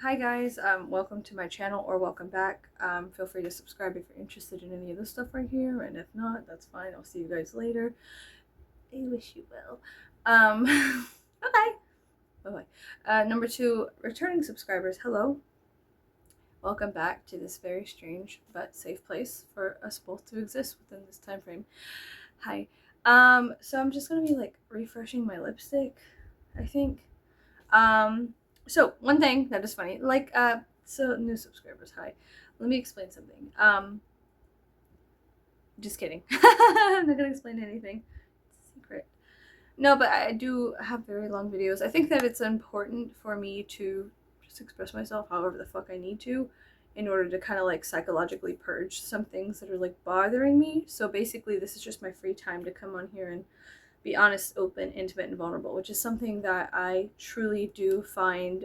Hi guys, welcome to my channel or welcome back. Feel free to subscribe if you're interested in any of this stuff right here, and if not, that's fine. I'll see you guys later. I wish you will. Okay. Bye-bye. Number 2, returning subscribers, hello. Welcome back to this very strange but safe place for us both to exist within this time frame. Hi. So I'm just gonna be like refreshing my lipstick, I think. So one thing that is funny, so new subscribers, hi. Let me explain something. Just kidding. I'm not gonna explain anything. It's a secret. No, but I do have very long videos. I think that it's important for me to just express myself however the fuck I need to in order to kind of like psychologically purge some things that are like bothering me. So basically this is just my free time to come on here and be honest, open, intimate, and vulnerable, which is something that I truly do find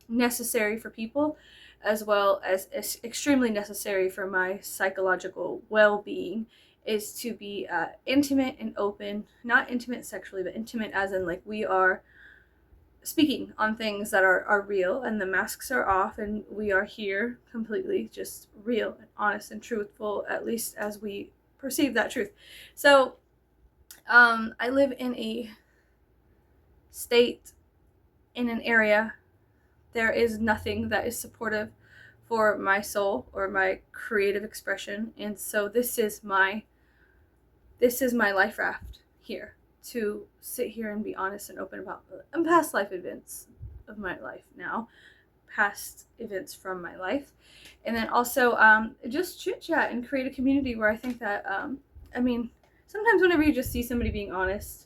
necessary for people, as well as extremely necessary for my psychological well-being, is to be intimate and open, not intimate sexually, but intimate as in like we are speaking on things that are real and the masks are off and we are here completely just real and honest and truthful, at least as we perceive that truth. So I live in a state, in an area, there is nothing that is supportive for my soul or my creative expression, and so this is my life raft here, to sit here and be honest and open about past life events of my life now, past events from my life, and then also just chit chat and create a community where I think that sometimes whenever you just see somebody being honest,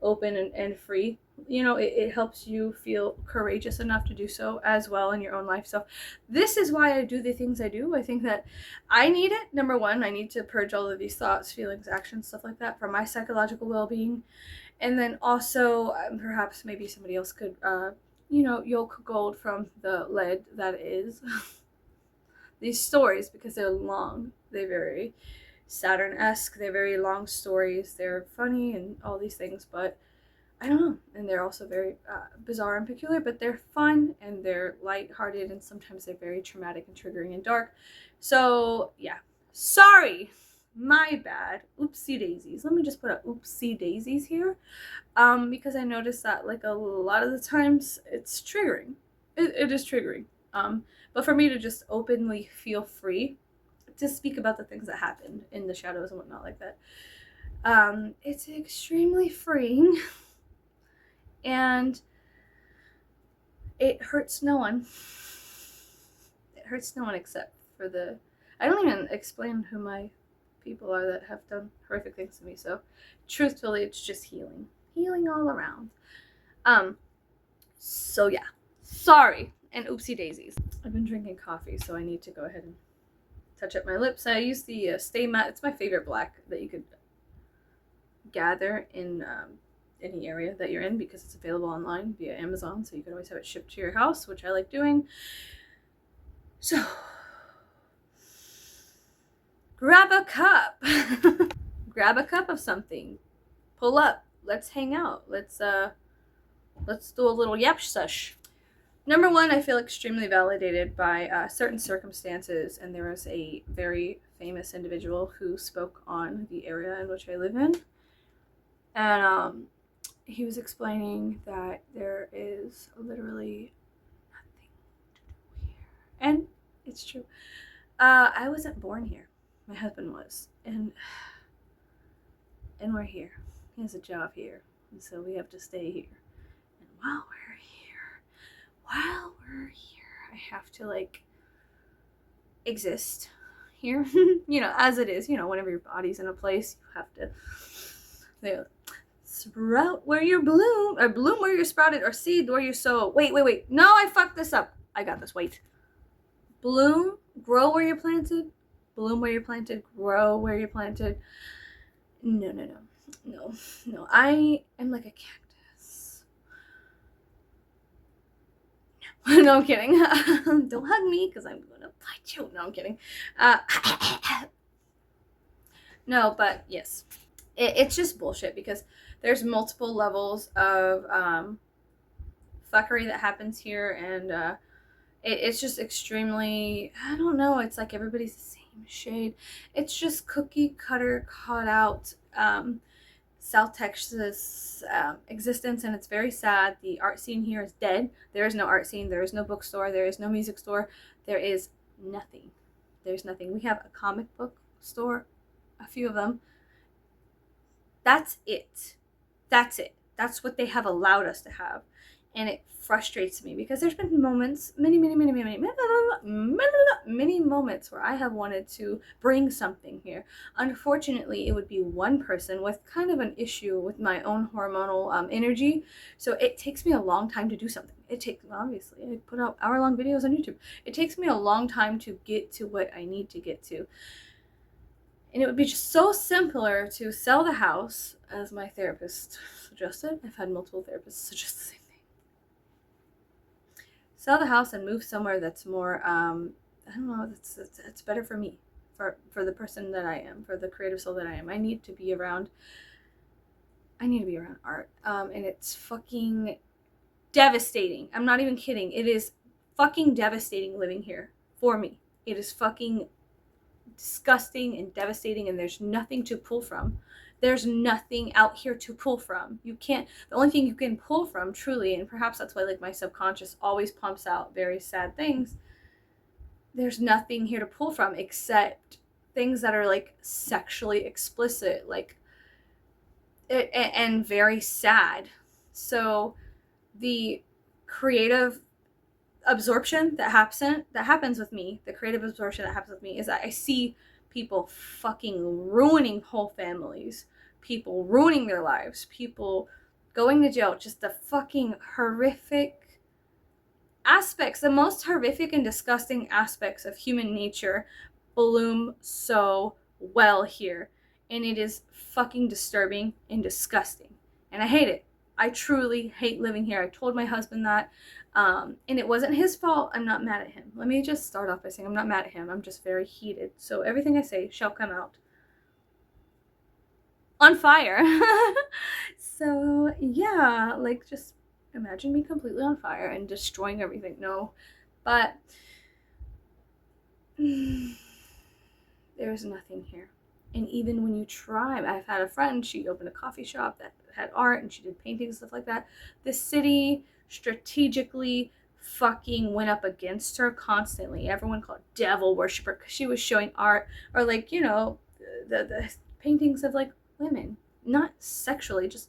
open, and free, it helps you feel courageous enough to do so as well in your own life. So this is why I do the things I do. I think that I need it. Number one, I need to purge all of these thoughts, feelings, actions, stuff like that for my psychological well-being. And then also perhaps maybe somebody else could yoke gold from the lead that is these stories, because they're long, they're very Saturn-esque, they're very long stories, they're funny and all these things, but I don't know, and they're also very bizarre and peculiar, but they're fun and they're lighthearted, and sometimes they're very traumatic and triggering and dark. So yeah, sorry, my bad, oopsie daisies. Let me just put a oopsie daisies here, because I noticed that like a lot of the times it's triggering. It is triggering. But for me to just openly feel free to speak about the things that happened in the shadows and whatnot like that, it's extremely freeing, and it hurts no one. It hurts no one except for the... I don't even explain who my people are that have done horrific things to me, so truthfully it's just healing all around. So yeah, sorry and oopsie daisies. I've been drinking coffee, so I need to go ahead and touch up my lips. I use the Stay Matte. It's my favorite black that you could gather in any area that you're in, because it's available online via Amazon, so you can always have it shipped to your house, which I like doing. So grab a cup. Grab a cup of something, pull up, let's hang out, let's do a little yap sush. Number one, I feel extremely validated by certain circumstances, and there was a very famous individual who spoke on the area in which I live in, and he was explaining that there is literally nothing to do here, and it's true. I wasn't born here. My husband was, and we're here. He has a job here, and so we have to stay here. And while we're here, I have to like exist here. As it is, whenever your body's in a place, you have to sprout where you bloom, or bloom where you're sprouted, or seed where you sow. Wait. No, I fucked this up. I got this. Wait. Bloom, grow where you're planted. Bloom where you're planted. Grow where you're planted. No. I am like a cactus. No, I'm kidding. Don't hug me, because I'm gonna bite you. No, I'm kidding. No, but yes, it's just bullshit, because there's multiple levels of fuckery that happens here, and It's just extremely, I don't know, it's like everybody's the same shade. It's just cookie cutter cut out South Texas existence, and it's very sad. The art scene here is dead. There is no art scene. There is no bookstore. There is no music store. There is nothing. There's nothing. We have a comic book store, a few of them. That's it. That's it. That's what they have allowed us to have. And it frustrates me because there's been moments, many moments where I have wanted to bring something here. Unfortunately, it would be one person with kind of an issue with my own hormonal energy. So it takes me a long time to do something. It takes, obviously, I put out hour-long videos on YouTube. It takes me a long time to get to what I need to get to. And it would be just so simpler to sell the house, as my therapist suggested. I've had multiple therapists suggest the same thing. Sell the house and move somewhere that's more, I don't know, that's better for me, for the person that I am, for the creative soul that I am. I need to be around art. And it's fucking devastating. I'm not even kidding. It is fucking devastating living here for me. It is fucking disgusting and devastating, and there's nothing to pull from. There's nothing out here to pull from. You can't, the only thing you can pull from, truly, and perhaps that's why like my subconscious always pumps out very sad things, there's nothing here to pull from except things that are like sexually explicit, like, and very sad. So the creative absorption that happens with me, the creative absorption that happens with me, is that I see people fucking ruining whole families, people ruining their lives, people going to jail, just the fucking horrific aspects, the most horrific and disgusting aspects of human nature bloom so well here. And it is fucking disturbing and disgusting. And I hate it. I truly hate living here. I told my husband that. And it wasn't his fault. I'm not mad at him. Let me just start off by saying I'm not mad at him. I'm just very heated. So everything I say shall come out on fire. So yeah, like, just imagine me completely on fire and destroying everything. No, but there's nothing here. And even when you try, I've had a friend, she opened a coffee shop that had art and she did paintings, stuff like that. The city strategically fucking went up against her constantly. Everyone called devil worshiper because she was showing art, or like, you know, the paintings of like women, not sexually, just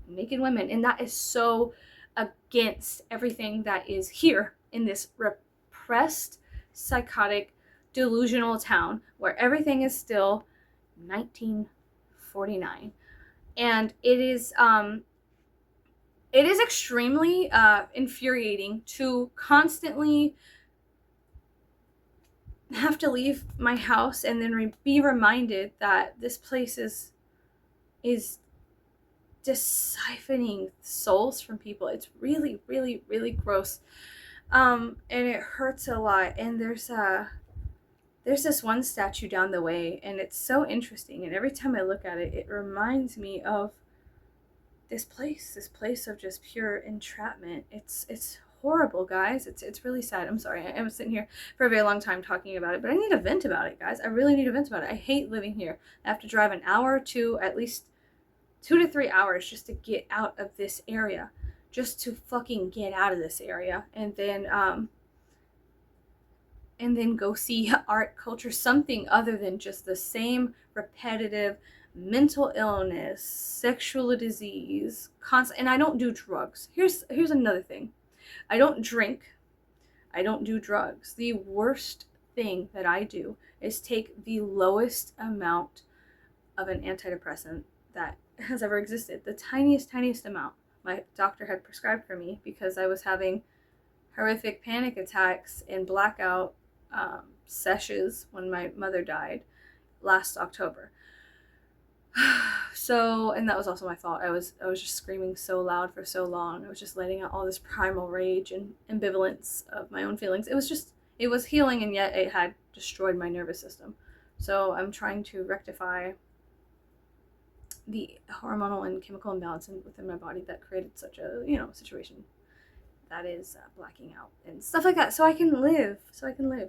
naked women. And that is so against everything that is here in this repressed, psychotic, delusional town where everything is still 1949. And it is extremely infuriating to constantly have to leave my house and then be reminded that this place is just siphoning souls from people. It's really, really, really gross. And it hurts a lot. And there's this one statue down the way, and it's so interesting. And every time I look at it, it reminds me of this place of just pure entrapment. It's horrible, guys. It's really sad. I'm sorry. I was sitting here for a very long time talking about it, but I need to vent about it, guys. I really need to vent about it. I hate living here. I have to drive an hour to at least 2 to 3 hours just to get out of this area, just to fucking get out of this area, and then go see art, culture, something other than just the same repetitive mental illness, sexual disease, constant. And I don't do drugs. Here's another thing. I don't drink. I don't do drugs. The worst thing that I do is take the lowest amount of an antidepressant that has ever existed. The tiniest amount my doctor had prescribed for me because I was having horrific panic attacks and blackout sessions when my mother died last October. So, and that was also my fault. I was just screaming so loud for so long. I was just letting out all this primal rage and ambivalence of my own feelings. It was healing, and yet it had destroyed my nervous system. So I'm trying to rectify the hormonal and chemical imbalance within my body that created such a, situation. that is blacking out and stuff like that, so I can live,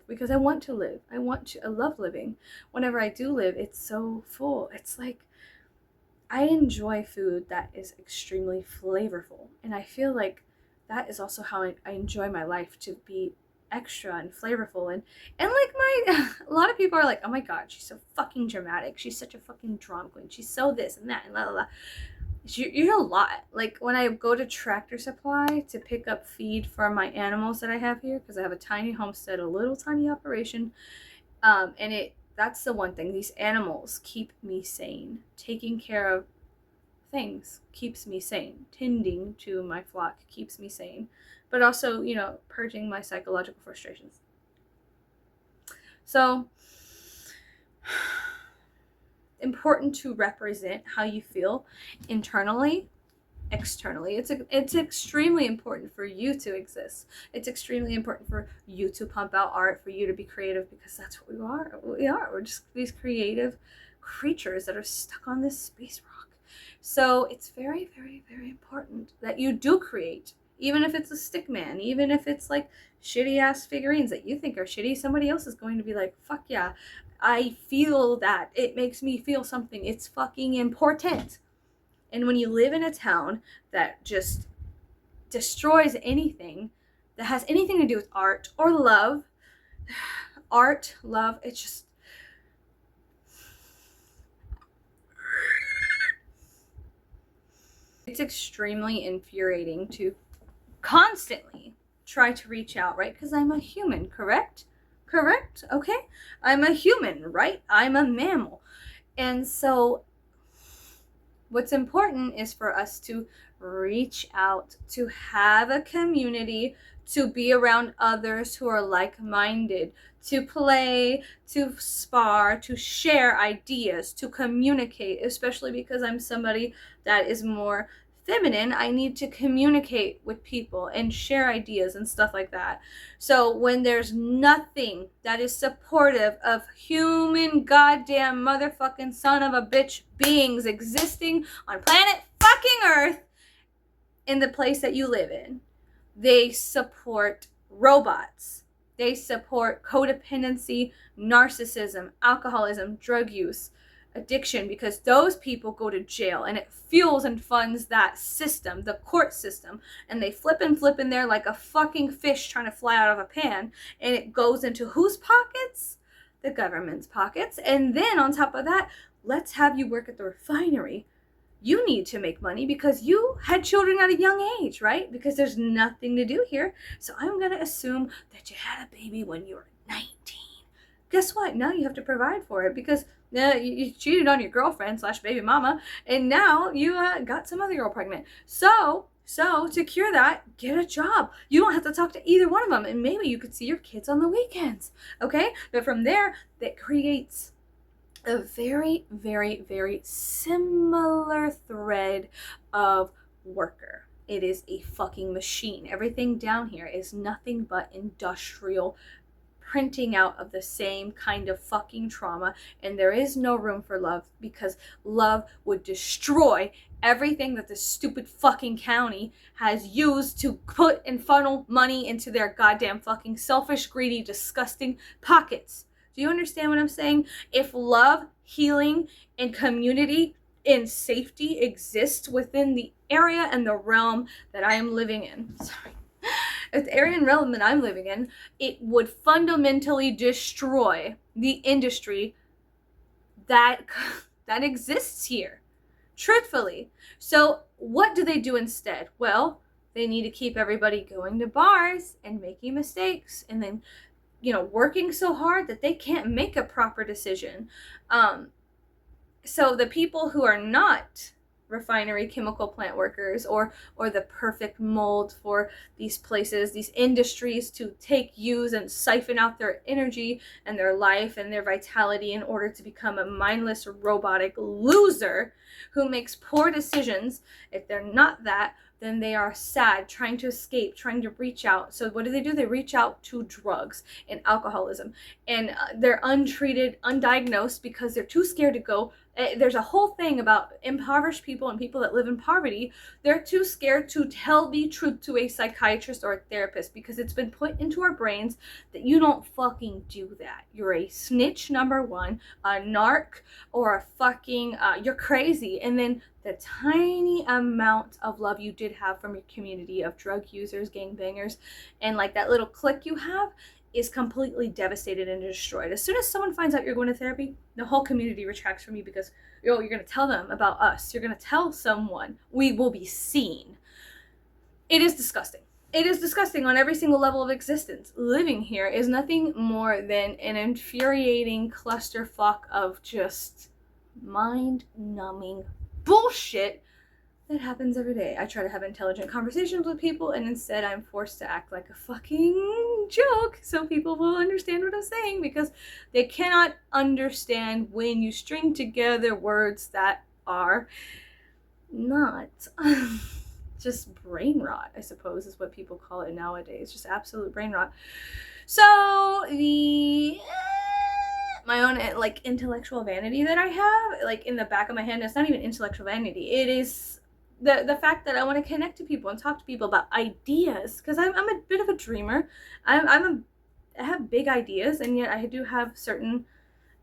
because I want to live. I love living. Whenever I do live, it's so full. It's like I enjoy food that is extremely flavorful, and I feel like that is also how I enjoy my life, to be extra and flavorful. And like my a lot of people are like, oh my god, she's so fucking dramatic, she's such a fucking drama queen, she's so this and that and la la la. You're a lot. Like when I go to Tractor Supply to pick up feed for my animals that I have here, because I have a tiny homestead, a little tiny operation, and that's the one thing, these animals keep me sane. Taking care of things keeps me sane. Tending to my flock keeps me sane, but also, purging my psychological frustrations. So important to represent how you feel internally, externally. It's extremely important for you to exist. It's extremely important for you to pump out art, for you to be creative, because that's what we are. We're just these creative creatures that are stuck on this space rock. So it's very, very, very important that you do create, even if it's a stick man, even if it's like shitty ass figurines that you think are shitty. Somebody else is going to be like, fuck yeah, I feel that. It makes me feel something. It's fucking important. And when you live in a town that just destroys anything that has anything to do with art or love, it's extremely infuriating to constantly try to reach out, right? Because I'm a human, correct? Okay? I'm a human, right? I'm a mammal. And so what's important is for us to reach out, to have a community, to be around others who are like-minded, to play, to spar, to share ideas, to communicate, especially because I'm somebody that is more feminine. I need to communicate with people and share ideas and stuff like that. So when there's nothing that is supportive of human goddamn motherfucking son of a bitch beings existing on planet fucking Earth in the place that you live in, they support robots. They support codependency, narcissism, alcoholism, drug use, addiction, because those people go to jail and it fuels and funds that system, the court system, and they flip in there like a fucking fish trying to fly out of a pan, and it goes into whose pockets? The government's pockets. And then on top of that, let's have you work at the refinery. You need to make money because you had children at a young age, right? Because there's nothing to do here. So I'm going to assume that you had a baby when you were 19. Guess what? Now you have to provide for it because you cheated on your girlfriend / baby mama, and now you got some other girl pregnant. So to cure that, get a job. You don't have to talk to either one of them, and maybe you could see your kids on the weekends, okay? But from there, that creates a very, very, very similar thread of worker. It is a fucking machine. Everything down here is nothing but industrial printing out of the same kind of fucking trauma, and there is no room for love, because love would destroy everything that this stupid fucking county has used to put and funnel money into their goddamn fucking selfish, greedy, disgusting pockets. Do you understand what I'm saying? If love, healing, and community and safety exists within the area and the realm that I am living in, if the area and realm that I'm living in, it would fundamentally destroy the industry that exists here, truthfully. So what do they do instead? Well, they need to keep everybody going to bars and making mistakes, and then working so hard that they can't make a proper decision. So the people who are not refinery chemical plant workers or the perfect mold for these places, these industries to use and siphon out their energy and their life and their vitality in order to become a mindless robotic loser who makes poor decisions. If they're not that, then they are sad, trying to escape, trying to reach out. So what do? They reach out to drugs and alcoholism, and they're untreated, undiagnosed, because they're too scared to go There's a whole thing about impoverished people and people that live in poverty. They're too scared to tell the truth to a psychiatrist or a therapist because it's been put into our brains that you don't fucking do that. You're a snitch, number one, a narc, or a fucking, you're crazy. And then the tiny amount of love you did have from your community of drug users, gangbangers, and like that little clique you have is completely devastated and destroyed. As soon as someone finds out you're going to therapy, the whole community retracts from you because you're going to tell them about us. You're going to tell someone. We will be seen. It is disgusting. It is disgusting on every single level of existence. Living here is nothing more than an infuriating clusterfuck of just mind-numbing bullshit that happens every day. I try to have intelligent conversations with people, and instead I'm forced to act like a fucking joke so people will understand what I'm saying, because they cannot understand when you string together words that are not just brain rot, I suppose is what people call it nowadays. Just absolute brain rot. So my own like intellectual vanity that I have, like in the back of my head, it's not even intellectual vanity. It is the fact that I want to connect to people and talk to people about ideas, because I'm a bit of a dreamer. I have big ideas, and yet I do have certain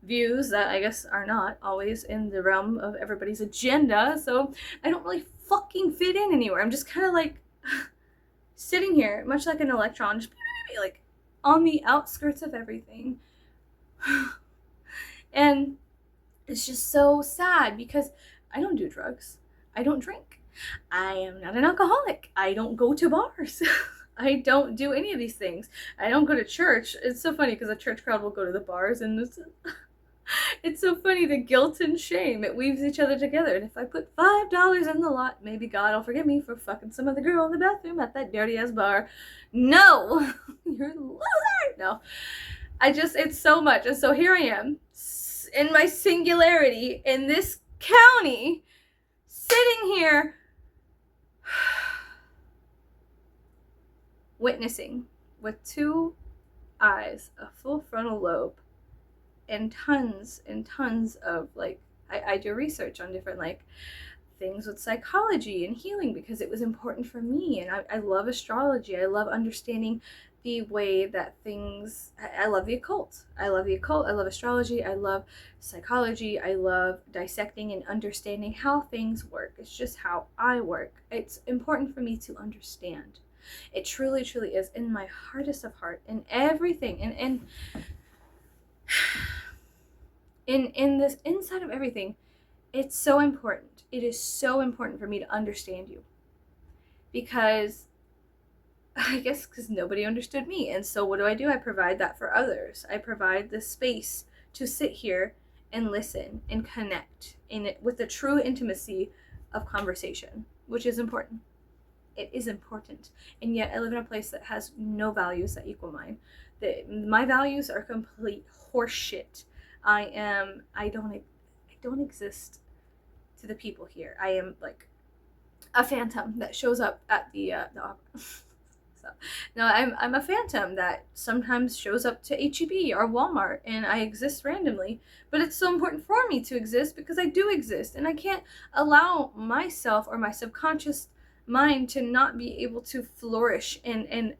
views that I guess are not always in the realm of everybody's agenda. So I don't really fucking fit in anywhere. I'm just kind of like sitting here, much like an electron, just like on the outskirts of everything. And it's just so sad because I don't do drugs. I don't drink. I am not an alcoholic. I don't go to bars. I don't do any of these things. I don't go to church. It's so funny because the church crowd will go to the bars, and it's so funny, the guilt and shame. It weaves each other together. And if I put $5 in the lot, maybe God will forgive me for fucking some other girl in the bathroom at that dirty ass bar. No, you're a loser. No, it's so much. And so here I am in my singularity in this county, sitting here witnessing with 2 eyes, a full frontal lobe, and tons of like, I do research on different like things with psychology and healing because it was important for me. And I love astrology. I love understanding the way that things, I love the occult. I love astrology. I love psychology. I love dissecting and understanding how things work. It's just how I work. It's important for me to understand. It truly is in my hardest of heart, in everything, and in this inside of everything. It's so important. It is so important for me to understand you, because I guess because nobody understood me. And so what do? I provide that for others. I provide the space to sit here and listen and connect in it with the true intimacy of conversation, which is important. It is important. And yet I live in a place that has no values that equal mine. My values are complete horseshit. I don't exist to the people here. I am like a phantom that shows up at the opera. So, no, I'm a phantom that sometimes shows up to H-E-B or Walmart, and I exist randomly. But it's so important for me to exist because I do exist, and I can't allow myself or my subconscious mind to not be able to flourish. And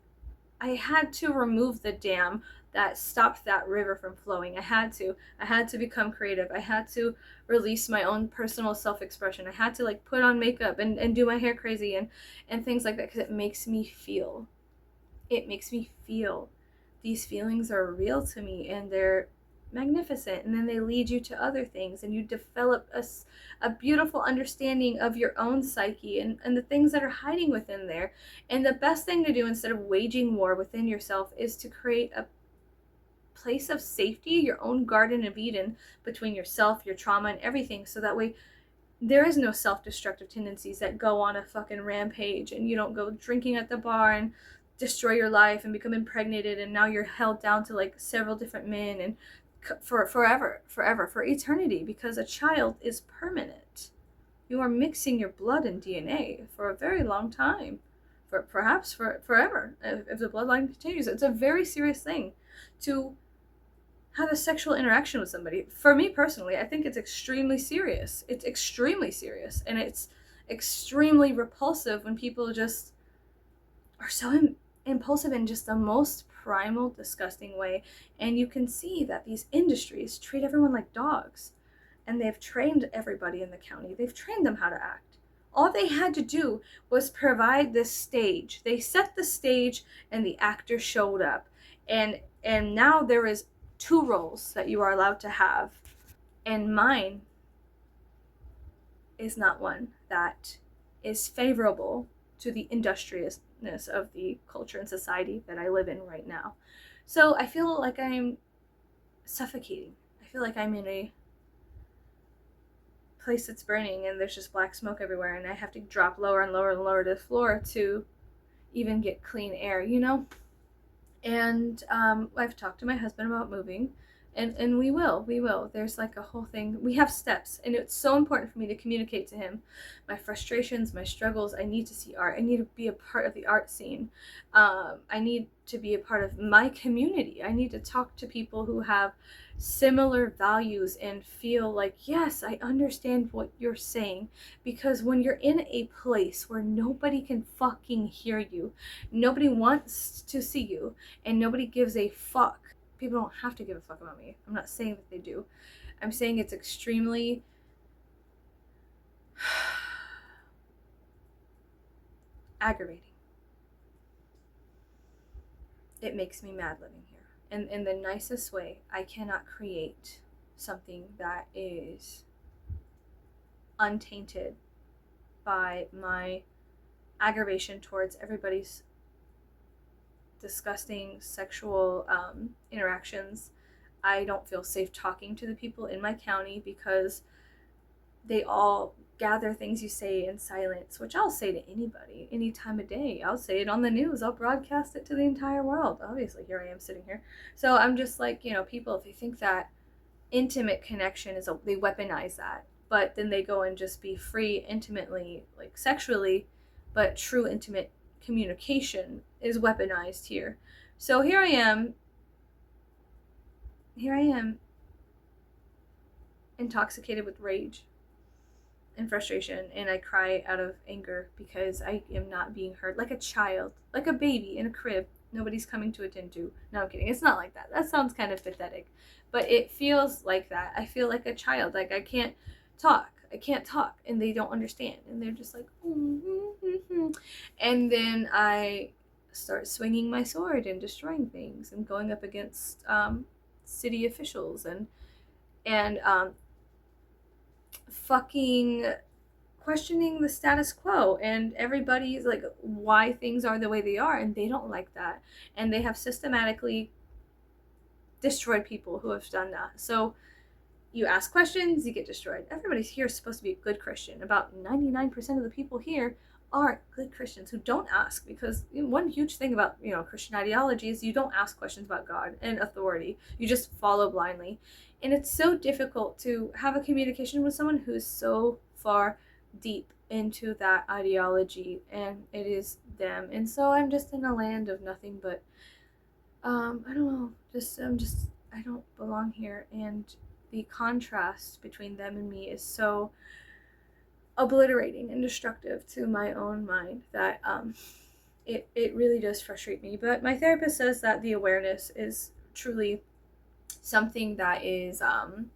I had to remove the dam that stopped that river from flowing. I had to become creative. I had to release my own personal self-expression. I had to like put on makeup and do my hair crazy and things like that, because it makes me feel. These feelings are real to me, and they're magnificent, and then they lead you to other things, and you develop a beautiful understanding of your own psyche and the things that are hiding within there. And the best thing to do instead of waging war within yourself is to create a place of safety, your own Garden of Eden, between yourself, your trauma, and everything, so that way there is no self-destructive tendencies that go on a fucking rampage, and you don't go drinking at the bar and destroy your life and become impregnated, and now you're held down to like several different men and for forever, for eternity, because a child is permanent. You are mixing your blood and DNA for a very long time, perhaps for forever, if the bloodline continues. It's a very serious thing to have a sexual interaction with somebody. For me personally, I think it's extremely serious. It's extremely serious, and it's extremely repulsive when people just are so impulsive in just the most primal, disgusting way. And you can see that these industries treat everyone like dogs, and they've trained everybody in the county. They've trained them how to act. All they had to do was provide this stage. They set the stage, and the actor showed up. And now there is 2 roles that you are allowed to have, and mine is not one that is favorable to the industriousness of the culture and society that I live in right now. So I feel like I'm suffocating. I feel like I'm in a place that's burning and there's just black smoke everywhere, and I have to drop lower and lower and lower to the floor to even get clean air, you know? And I've talked to my husband about moving, and we will. There's like a whole thing. We have steps, and it's so important for me to communicate to him my frustrations, my struggles. I need to see art. I need to be a part of the art scene. I need to be a part of my community. I need to talk to people who have similar values and feel like, yes, I understand what you're saying. Because when you're in a place where nobody can fucking hear you, nobody wants to see you, and nobody gives a fuck. People don't have to give a fuck about me. I'm not saying that they do. I'm saying it's extremely aggravating. It makes me mad living here. And in the nicest way, I cannot create something that is untainted by my aggravation towards everybody's disgusting sexual interactions. I don't feel safe talking to the people in my county because they all gather things you say in silence, which I'll say to anybody, any time of day. I'll say it on the news. I'll broadcast it to the entire world. Obviously, here I am sitting here. So I'm just like, people, if they think that intimate connection they weaponize that, but then they go and just be free intimately, like sexually, but true intimate communication is weaponized here. So here I am intoxicated with rage and frustration, and I cry out of anger because I am not being heard, like a child, like a baby in a crib nobody's coming to attend to. No, I'm kidding. It's not like that. That sounds kind of pathetic, but it feels like that. I feel like a child. Like I can't talk, and they don't understand, and they're just like, and then I start swinging my sword and destroying things and going up against city officials and fucking questioning the status quo, and everybody's like, why things are the way they are, and they don't like that, and they have systematically destroyed people who have done that. So you ask questions, you get destroyed. Everybody here is supposed to be a good Christian. About 99% of the people here are good Christians who don't ask, because one huge thing about Christian ideology is you don't ask questions about God and authority. You just follow blindly, and it's so difficult to have a communication with someone who's so far deep into that ideology, and it is them. And so I'm just in a land of nothing but I don't know, I don't belong here, and the contrast between them and me is so obliterating and destructive to my own mind that it really does frustrate me. But my therapist says that the awareness is truly something that is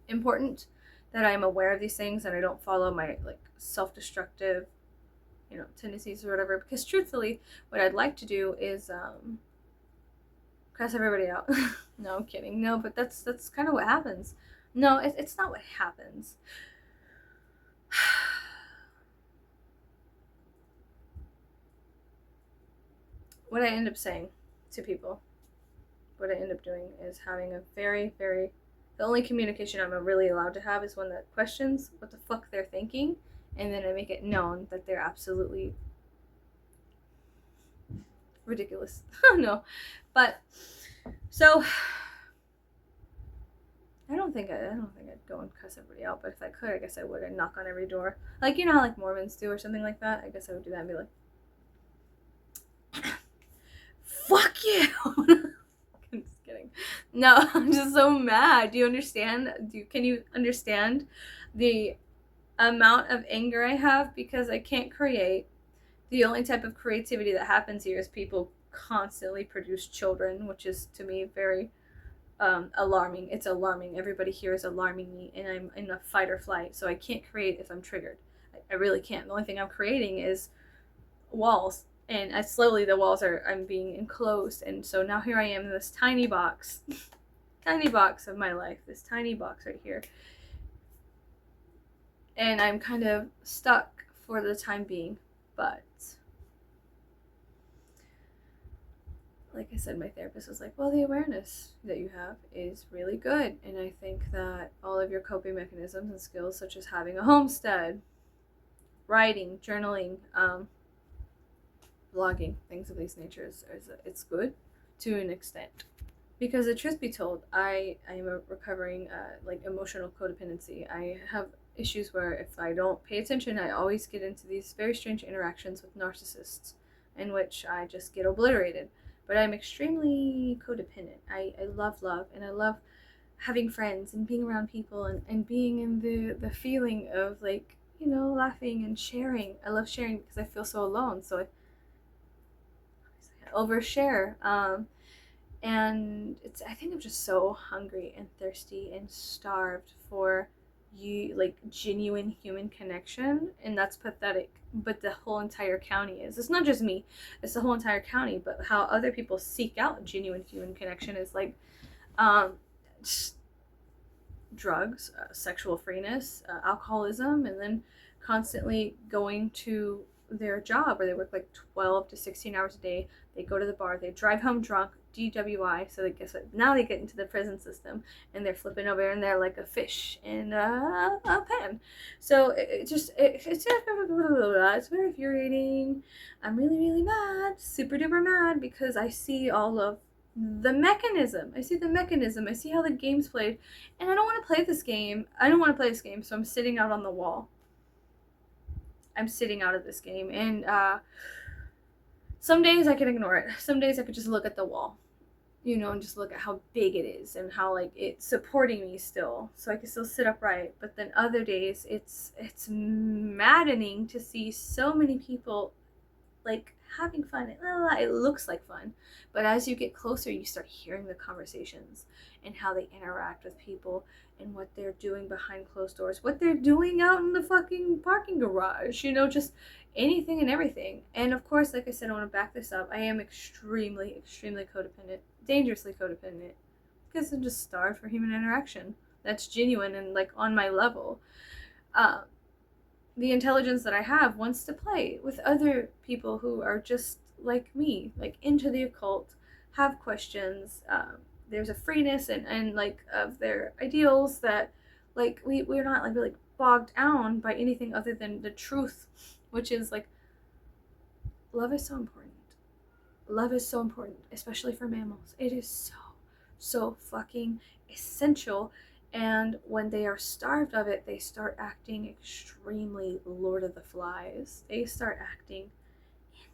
important, that I'm aware of these things and I don't follow my self-destructive tendencies or whatever, because truthfully what I'd like to do is cuss everybody out. No, I'm kidding. No, but that's kind of what happens. No, it's not what happens. What I end up saying to people, what I end up doing is having a very, very, the only communication I'm really allowed to have is one that questions what the fuck they're thinking, and then I make it known that they're absolutely ridiculous. No, but so I don't think I'd go and cuss everybody out, but if I could, I guess I would. I'd knock on every door, like how like Mormons do or something like that. I guess I would do that and be like, "Fuck you." I'm just kidding. No, I'm just so mad. Do you understand? Can you understand the amount of anger I have because I can't create? The only type of creativity that happens here is people constantly produce children, which is to me very alarming. It's alarming. Everybody here is alarming me, and I'm in a fight or flight, so I can't create if I'm triggered. I really can't. The only thing I'm creating is walls, and slowly the walls I'm being enclosed, and so now here I am in this tiny box, tiny box of my life, this tiny box right here, and I'm kind of stuck for the time being, but like I said, my therapist was like, well, the awareness that you have is really good. And I think that all of your coping mechanisms and skills, such as having a homestead, writing, journaling, blogging, things of these natures, it's good to an extent. Because the truth be told, I am a recovering like emotional codependency. I have issues where if I don't pay attention, I always get into these very strange interactions with narcissists in which I just get obliterated. But I'm extremely codependent. I love love, and I love having friends and being around people, and being in the feeling of, like, laughing and sharing. I love sharing because I feel so alone. So I overshare. And I think I'm just so hungry and thirsty and starved for genuine human connection, and that's pathetic, but the whole entire county is. It's not just me, it's the whole entire county. But how other people seek out genuine human connection is like drugs, sexual freeness, alcoholism, and then constantly going to their job where they work like 12 to 16 hours a day. They go to the bar, they drive home drunk, DWI. So guess what? Now they get into the prison system, and they're flipping over and they're like a fish in a pan. So it's very infuriating. I'm really, really mad, super duper mad, because I see all of the mechanism. I see the mechanism. I see how the game's played, and I don't want to play this game. So I'm sitting out on the wall. I'm sitting out of this game, and some days I can ignore it. Some days I could just look at the wall, and just look at how big it is and how, like, it's supporting me still, so I can still sit upright. But then other days, it's maddening to see so many people, like, having fun. It looks like fun, but as you get closer, you start hearing the conversations and how they interact with people and what they're doing behind closed doors, what they're doing out in the fucking parking garage, just anything and everything. And of course, like I said, I want to back this up. I am extremely, extremely codependent, dangerously codependent, because I'm just starved for human interaction that's genuine and, like, on my level. The intelligence that I have wants to play with other people who are just like me, like into the occult, have questions. There's a freeness and like of their ideals that, like, we're not like really bogged down by anything other than the truth, which is like love is so important. Love is so important, especially for mammals. It is so fucking essential. And when they are starved of it, they start acting extremely Lord of the Flies. They start acting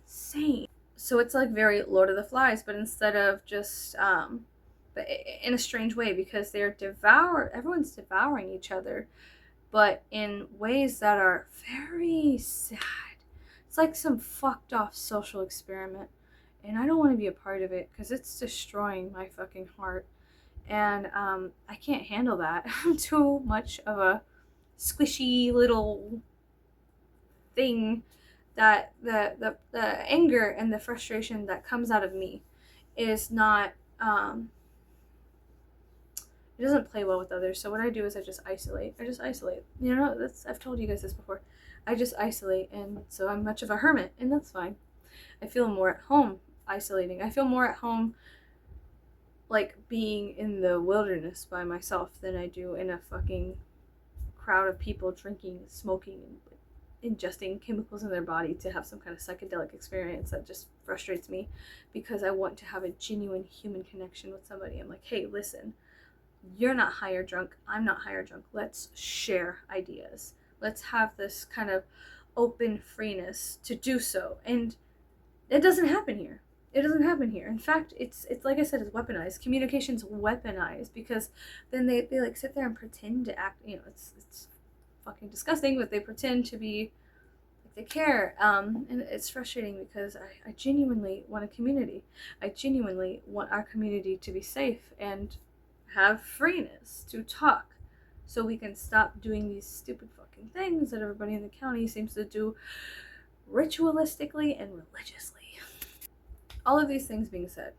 insane. So it's like very Lord of the Flies, but instead of just, but in a strange way, because everyone's devouring each other, but in ways that are very sad. It's like some fucked off social experiment. And I don't want to be a part of it because it's destroying my fucking heart. And I can't handle that. I'm too much of a squishy little thing that the anger and the frustration that comes out of me is not, it doesn't play well with others. So what I do is I just isolate. I've told you guys this before. I just isolate, and so I'm much of a hermit, and that's fine. I feel more at home isolating. I feel more at home, like, being in the wilderness by myself than I do in a fucking crowd of people drinking, smoking, and ingesting chemicals in their body to have some kind of psychedelic experience. That just frustrates me, because I want to have a genuine human connection with somebody. I'm like, hey, listen, you're not high or drunk, I'm not high or drunk. Let's share ideas. Let's have this kind of open freeness to do so. And it doesn't happen here. It doesn't happen here. In fact, it's like I said, it's weaponized. Communication's weaponized because then they like sit there and pretend to act. It's fucking disgusting, but they pretend to be like they care. And it's frustrating because I genuinely want a community. I genuinely want our community to be safe and have freeness to talk, so we can stop doing these stupid fucking things that everybody in the county seems to do ritualistically and religiously. All of these things being said,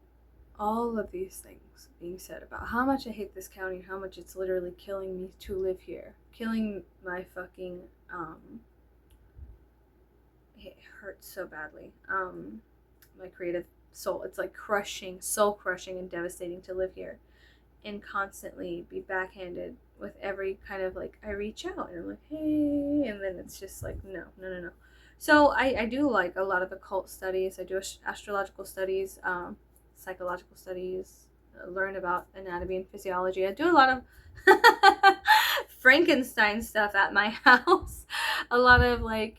all of these things being said about how much I hate this county, how much it's literally killing me to live here, killing my fucking, it hurts so badly, my creative soul. It's like crushing, soul crushing and devastating to live here and constantly be backhanded with every kind of like, I reach out and I'm like, hey, and then it's just like, no. So I do like a lot of occult studies. I do astrological studies, psychological studies, learn about anatomy and physiology. I do a lot of Frankenstein stuff at my house. A lot of like,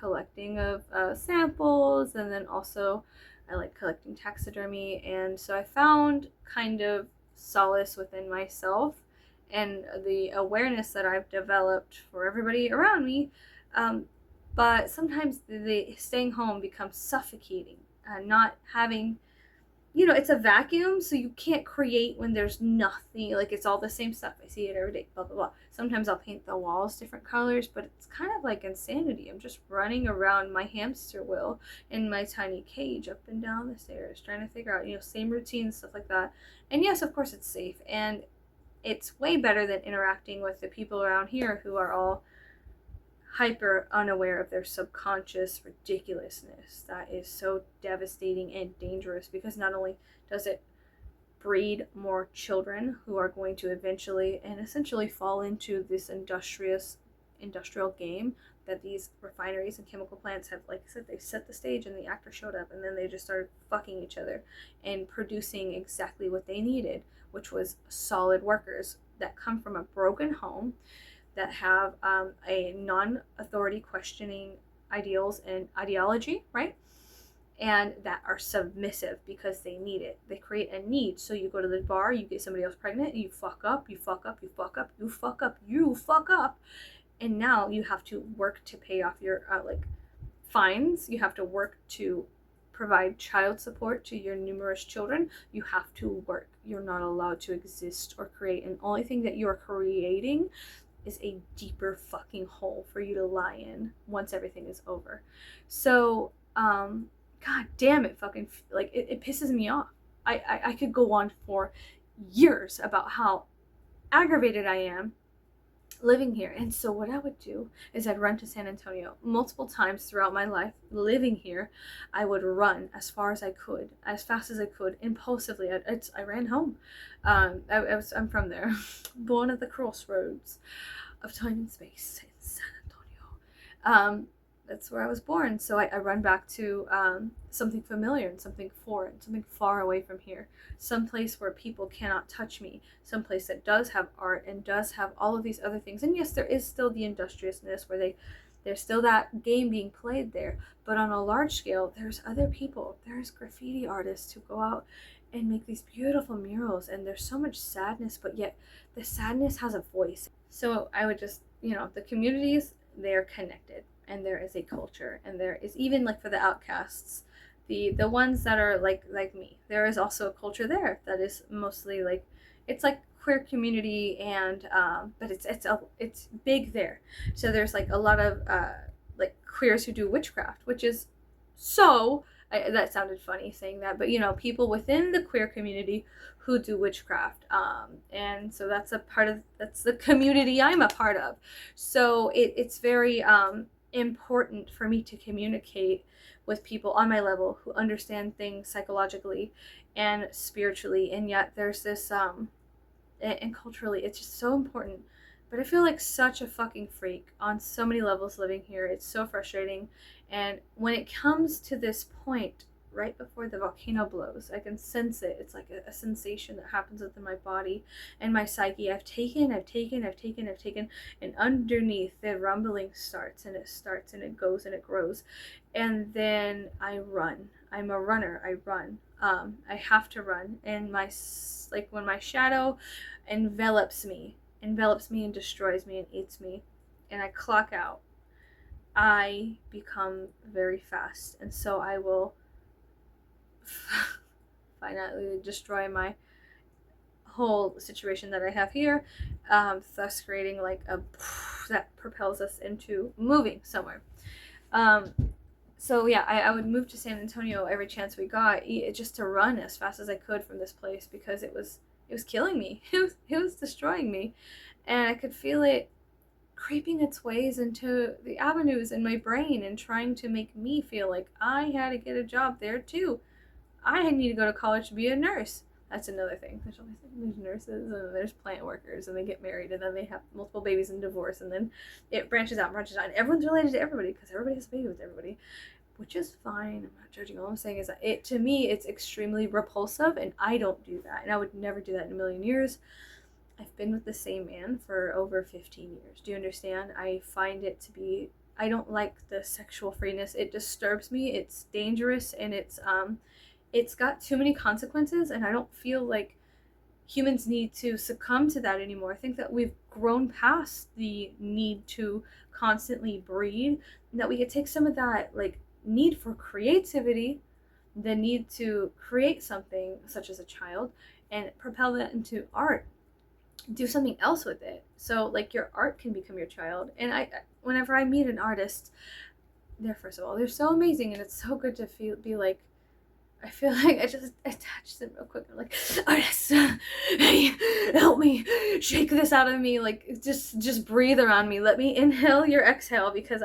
collecting of samples, and then also I like collecting taxidermy. And so I found kind of solace within myself and the awareness that I've developed for everybody around me. But sometimes the staying home becomes suffocating, not having, it's a vacuum, so you can't create when there's nothing. Like, it's all the same stuff. I see it every day, blah, blah, blah. Sometimes I'll paint the walls different colors, but it's kind of like insanity. I'm just running around my hamster wheel in my tiny cage up and down the stairs, trying to figure out, same routines, stuff like that. And yes, of course, it's safe. And it's way better than interacting with the people around here who are all hyper unaware of their subconscious ridiculousness that is so devastating and dangerous, because not only does it breed more children who are going to eventually and essentially fall into this industrial game that these refineries and chemical plants have, like I said, they set the stage and the actor showed up and then they just started fucking each other and producing exactly what they needed, which was solid workers that come from a broken home, that have a non-authority questioning ideals and ideology, right? And that are submissive because they need it. They create a need. So you go to the bar, you get somebody else pregnant, you fuck up, you fuck up, you fuck up, you fuck up, you fuck up. And now you have to work to pay off your fines. You have to work to provide child support to your numerous children. You have to work. You're not allowed to exist or create. And the only thing that you are creating is a deeper fucking hole for you to lie in once everything is over. So, god damn it, fucking, like, it pisses me off. I could go on for years about how aggravated I am living here. And so what I would do is I'd run to San Antonio multiple times throughout my life living here. I would run as far as I could, as fast as I could, impulsively. I ran home. I'm from there, born at the crossroads of time and space in San Antonio. That's where I was born. So I run back to something familiar and something foreign, something far away from here, someplace where people cannot touch me, someplace that does have art and does have all of these other things. And yes, there is still the industriousness where there's still that game being played there, but on a large scale, there's other people. There's graffiti artists who go out and make these beautiful murals, and there's so much sadness, but yet the sadness has a voice. So I would just, the communities, they're connected. And there is a culture, and there is, even like for the outcasts, the ones that are like me, there is also a culture there that is mostly like, it's like queer community, and but it's big there. So there's like a lot of like queers who do witchcraft, which is so that sounded funny saying that, but people within the queer community who do witchcraft, and so that's the community I'm a part of. So it's very important for me to communicate with people on my level who understand things psychologically and spiritually, and yet there's this and culturally, it's just so important. But I feel like such a fucking freak on so many levels living here. It's so frustrating. And when it comes to this point, right before the volcano blows, I can sense it. It's like a sensation that happens within my body and my psyche. I've taken, and underneath the rumbling starts, and it goes and it grows. And then I run. I'm a runner. I run. I have to run, and when my shadow envelops me and destroys me and eats me, and I clock out, I become very fast, and so I will finally destroy my whole situation that I have here, thus creating like a that propels us into moving somewhere. So yeah, I would move to San Antonio every chance we got, just to run as fast as I could from this place, because it was killing me. It was destroying me, and I could feel it creeping its ways into the avenues in my brain and trying to make me feel like I had to get a job there too. I need to go to college to be a nurse. That's another thing. There's nurses, and there's plant workers, and they get married, and then they have multiple babies and divorce, and then it branches out, and everyone's related to everybody because everybody has a baby with everybody, which is fine. I'm not judging. All I'm saying is that to me, it's extremely repulsive, and I don't do that, and I would never do that in a million years. I've been with the same man for over 15 years. Do you understand? I find it to be, I don't like the sexual freeness. It disturbs me. It's dangerous, and it's got too many consequences, and I don't feel like humans need to succumb to that anymore. I think that we've grown past the need to constantly breed, and that we could take some of that like need for creativity, the need to create something such as a child, and propel that into art. Do something else with it. So like your art can become your child. And whenever I meet an artist, first of all, they're so amazing, and it's so good to be like, I feel like I just attach them real quick. I'm like, artist, hey, help me, shake this out of me. Like, just breathe around me. Let me inhale your exhale, because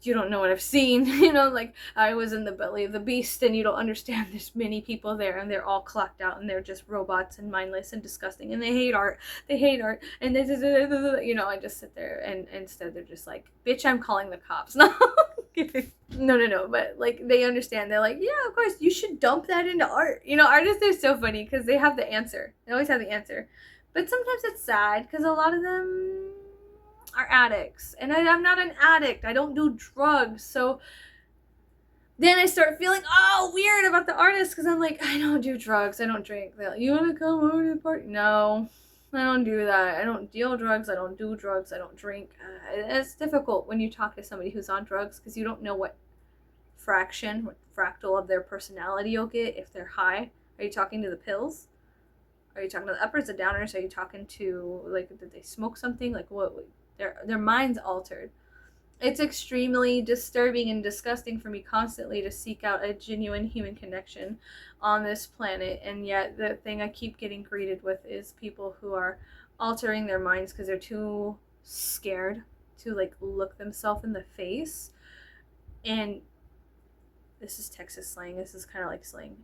you don't know what I've seen. Like I was in the belly of the beast, and you don't understand. There's many people there, and they're all clocked out, and they're just robots and mindless and disgusting, and they hate art. And I just sit there, and instead they're just like, bitch, I'm calling the cops. No, but like they understand. They're like, yeah, of course you should dump that into art. Artists are so funny because they have the answer. They always have the answer. But sometimes it's sad because a lot of them are addicts, and I'm not an addict. I don't do drugs. So then I start feeling weird about the artist, because I'm like, I don't do drugs, I don't drink. They're like, you want to come over to the party? No, I don't do that. I don't deal drugs. I don't do drugs. I don't drink. It's difficult when you talk to somebody who's on drugs, because you don't know what fractal of their personality you'll get if they're high. Are you talking to the pills? Are you talking to the uppers, the downers? Are you talking to, like, did they smoke something? Like, what? Their mind's altered. It's extremely disturbing and disgusting for me constantly to seek out a genuine human connection on this planet, and yet the thing I keep getting greeted with is people who are altering their minds because they're too scared to like look themselves in the face. And this is Texas slang. This is kind of like slang,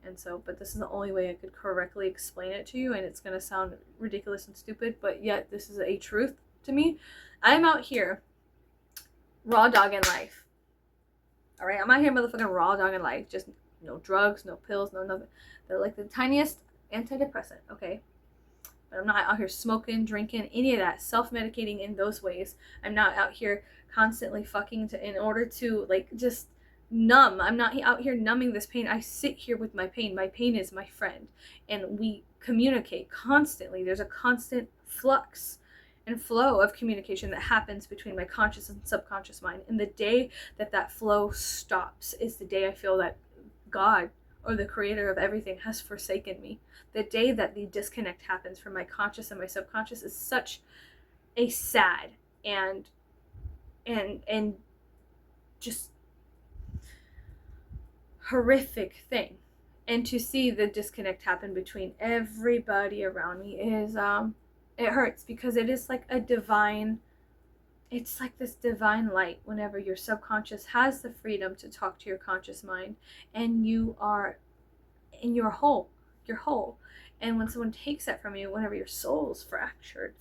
but this is the only way I could correctly explain it to you, and it's gonna sound ridiculous and stupid, but yet this is a truth to me. I'm out here raw dogging life. All right, I'm out here motherfucking raw dogging life. Just no drugs, no pills, no nothing. They're like the tiniest antidepressant, okay? But I'm not out here smoking, drinking, any of that, self-medicating in those ways. I'm not out here constantly fucking in order to like just numb. I'm not out here numbing this pain. I sit here with my pain. My pain is my friend, and we communicate constantly. There's a constant flux and flow of communication that happens between my conscious and subconscious mind. And the day that flow stops is the day I feel that God, or the creator of everything, has forsaken me. The day that the disconnect happens from my conscious and my subconscious is such a sad and just horrific thing. And to see the disconnect happen between everybody around me is it hurts, because it is like it's like this divine light whenever your subconscious has the freedom to talk to your conscious mind, and you are in you're whole. And when someone takes that from you, whenever your soul's fractured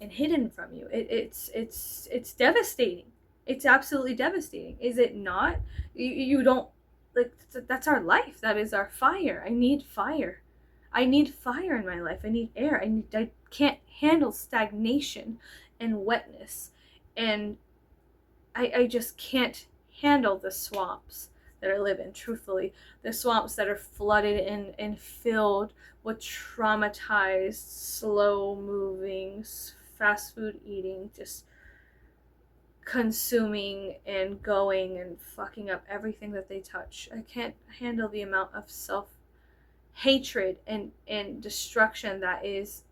and hidden from you, it's devastating. It's absolutely devastating. Is it not? You don't, like, that's our life. That is our fire. I need fire. I need fire in my life. I need air. I can't handle stagnation and wetness. And I just can't handle the swamps that I live in, truthfully. The swamps that are flooded and filled with traumatized, slow-moving, fast food eating, just consuming and going and fucking up everything that they touch. I can't handle the amount of self-hatred and destruction that is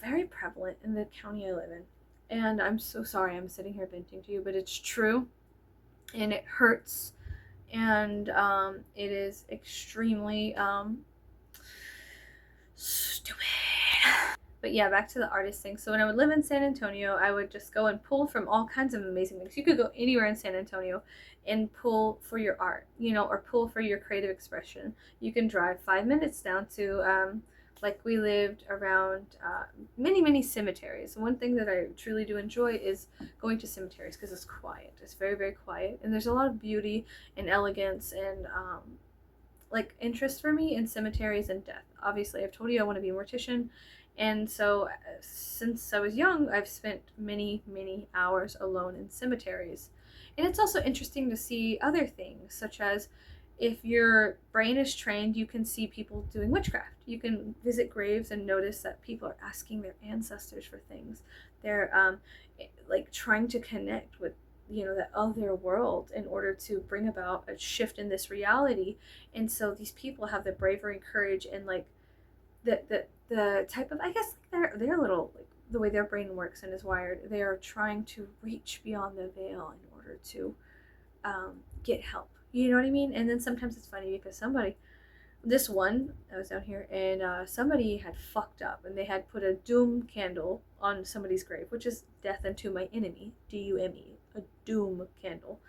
very prevalent in the county I live in. And I'm so sorry I'm sitting here venting to you, but it's true and it hurts, and it is extremely stupid. But yeah, back to the artist thing. So when I would live in San Antonio, I would just go and pull from all kinds of amazing things. You could go anywhere in San Antonio and pull for your art, or pull for your creative expression. You can drive 5 minutes down to like we lived around many cemeteries. One thing that I truly do enjoy is going to cemeteries because it's quiet. It's very, very quiet, and there's a lot of beauty and elegance and like interest for me in cemeteries and death. Obviously, I've told you I want to be a mortician, and so since I was young, I've spent many hours alone in cemeteries. And it's also interesting to see other things, such as if your brain is trained, you can see people doing witchcraft. You can visit graves and notice that people are asking their ancestors for things. They're like trying to connect with that other world in order to bring about a shift in this reality. And so these people have the bravery and courage and like the type of, I guess, like they're little, like the way their brain works and is wired, they are trying to reach beyond the veil in order to get help. You know what I mean? And then sometimes it's funny because this one, I was down here and somebody had fucked up and they had put a doom candle on somebody's grave, which is death unto my enemy, D-U-M-E, a doom candle,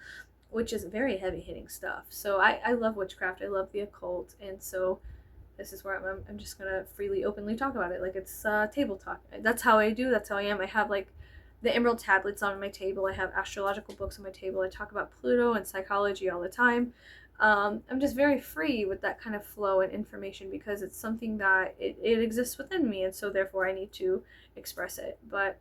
which is very heavy hitting stuff. So I love witchcraft, I love the occult, and so this is where I'm just gonna freely, openly talk about it. Like it's table talk. That's how I do. That's how I am. I have like the emerald tablets on my table. I have astrological books on my table. I talk about Pluto and psychology all the time. I'm just very free with that kind of flow and information because it's something that it exists within me, and so therefore I need to express it. But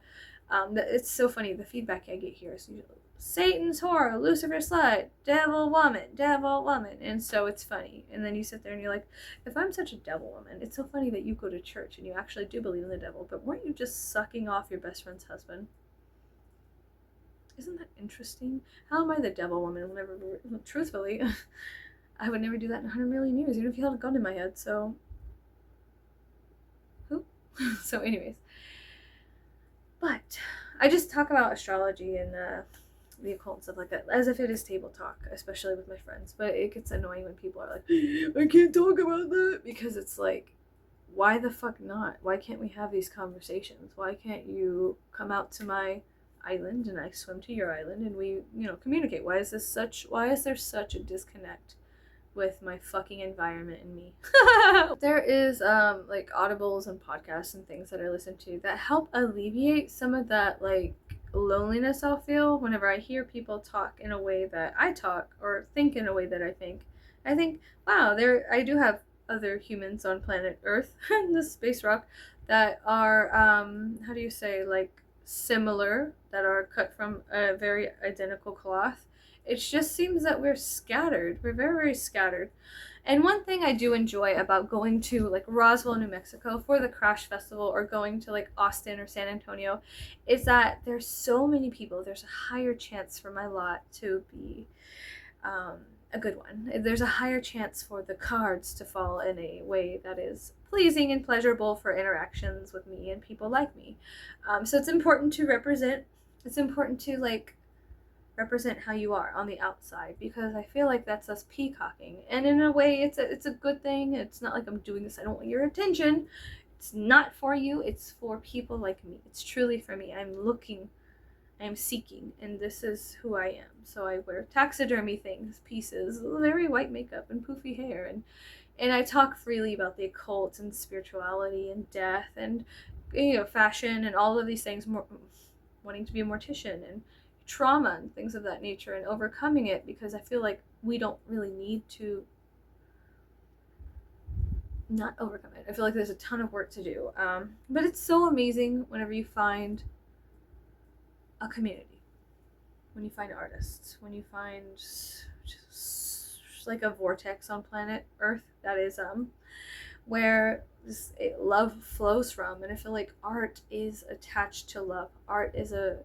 it's so funny, the feedback I get here is usually Satan's whore, Lucifer slut, devil woman, and so it's funny. And then you sit there and you're like, if I'm such a devil woman, it's so funny that you go to church and you actually do believe in the devil, but weren't you just sucking off your best friend's husband? Isn't that interesting? How am I the devil woman? Whenever, truthfully, I would never do that in 100 million years, even if you held a gun in my head. So, who? So, anyways, but I just talk about astrology and the occult and stuff like that as if it is table talk, especially with my friends. But it gets annoying when people are like, I can't talk about that, because it's like, why the fuck not? Why can't we have these conversations? Why can't you come out to my island and I swim to your island and we, communicate? Why is there such a disconnect with my fucking environment and me? There is like audibles and podcasts and things that I listen to that help alleviate some of that like loneliness I'll feel whenever I hear people talk in a way that I talk, or think in a way that I think. I think, wow, I do have other humans on planet Earth in this space rock that are how do you say, like similar, that are cut from a very identical cloth. It just seems that we're scattered. We're very, very scattered. And one thing I do enjoy about going to like Roswell, New Mexico for the Crash Festival, or going to like Austin or San Antonio, is that there's so many people. There's a higher chance for my lot to be a good one. There's a higher chance for the cards to fall in a way that is pleasing and pleasurable for interactions with me and people like me. So it's important to represent. It's important to like represent how you are on the outside, because I feel like that's us peacocking, and in a way it's a good thing. It's not like I'm doing this, I don't want your attention. It's not for you, it's for people like me. It's truly for me. I'm seeking, and this is who I am. So I wear taxidermy things, pieces, very white makeup and poofy hair, and I talk freely about the occult and spirituality and death and fashion and all of these things, wanting to be a mortician and trauma and things of that nature and overcoming it, because I feel like we don't really need to not overcome it. I feel like there's a ton of work to do, but it's so amazing whenever you find a community, when you find artists, when you find just like a vortex on planet Earth that is where love flows from. And I feel like art is attached to love. Art is a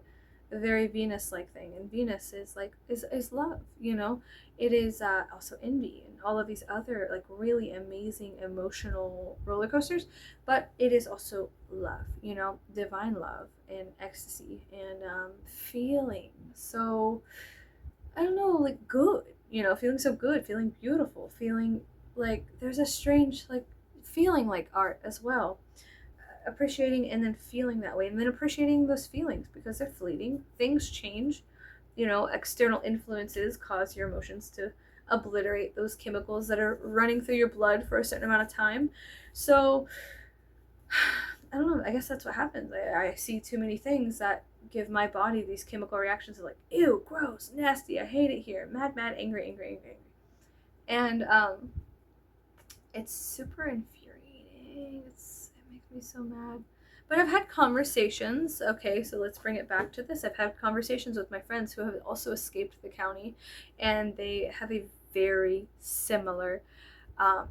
very Venus-like thing, and Venus is like is love. You know, it is also envy and all of these other like really amazing emotional roller coasters, but it is also love. You know, divine love and ecstasy and feeling so, I don't know, like good. You know, feeling so good, feeling beautiful, feeling like there's a strange like feeling like art as well, appreciating and then feeling that way and then appreciating those feelings because they're fleeting, things change. You know, external influences cause your emotions to obliterate those chemicals that are running through your blood for a certain amount of time. So I don't know, I guess that's what happens. I see too many things that give my body these chemical reactions of like, ew, gross, nasty, I hate it here, mad, mad, angry, angry, angry, angry. And it's super infuriating. It makes me so mad. But I've had conversations. Okay, so let's bring it back to this. I've had conversations with my friends who have also escaped the county, and they have a very similar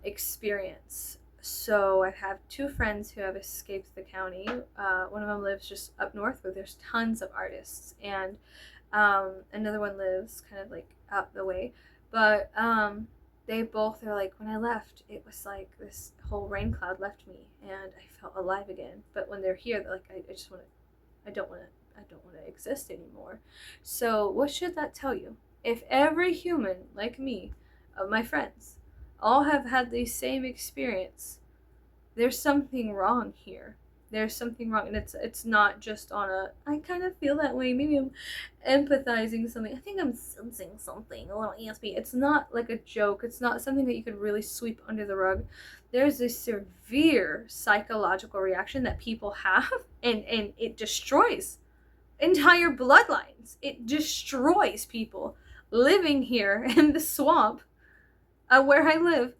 experience. So I have two friends who have escaped the county. One of them lives just up north where there's tons of artists, and another one lives kind of like out the way. But they both are like, when I left, it was like this whole rain cloud left me, and I felt alive again. But when they're here, they're like, I just want to, I don't want to exist anymore. So what should that tell you? If every human like me, of my friends, all have had the same experience, there's something wrong here. There's something wrong, and it's not just on a I kind of feel that way. Maybe I'm empathizing something. I think I'm sensing something a little ESP. It's not like a joke. It's not something that you could really sweep under the rug. There's a severe psychological reaction that people have, and it destroys entire bloodlines. It destroys people living here in the swamp where I live.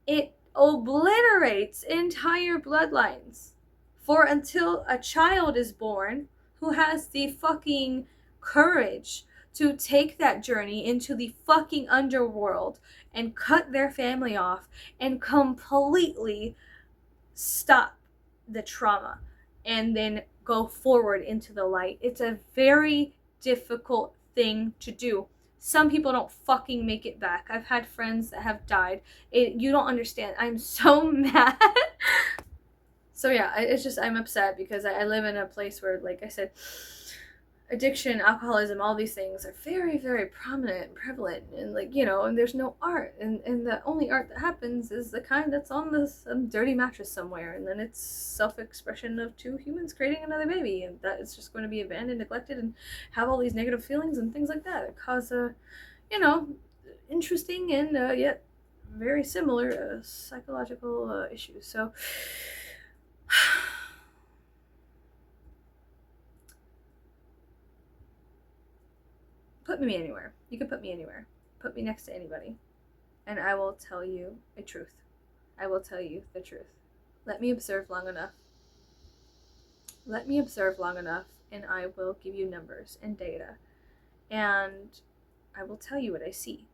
It obliterates entire bloodlines for until a child is born who has the fucking courage to take that journey into the fucking underworld and cut their family off and completely stop the trauma and then go forward into the light. It's a very difficult thing to do. Some people don't fucking make it back. I've had friends that have died. You don't understand. I'm so mad. So yeah, it's just, I'm upset because I live in a place where, like I said, addiction, alcoholism, all these things are very, very prominent and prevalent, and like, you know, and there's no art, and the only art that happens is the kind that's on some dirty mattress somewhere, and then it's self-expression of two humans creating another baby, and that it's just going to be abandoned, neglected, and have all these negative feelings and things like that. It cause you know, interesting and yet very similar psychological issues. So put me anywhere. You can put me anywhere. Put me next to anybody, and I will tell you a truth. I will tell you the truth. Let me observe long enough. Let me observe long enough, and I will give you numbers and data, and I will tell you what I see.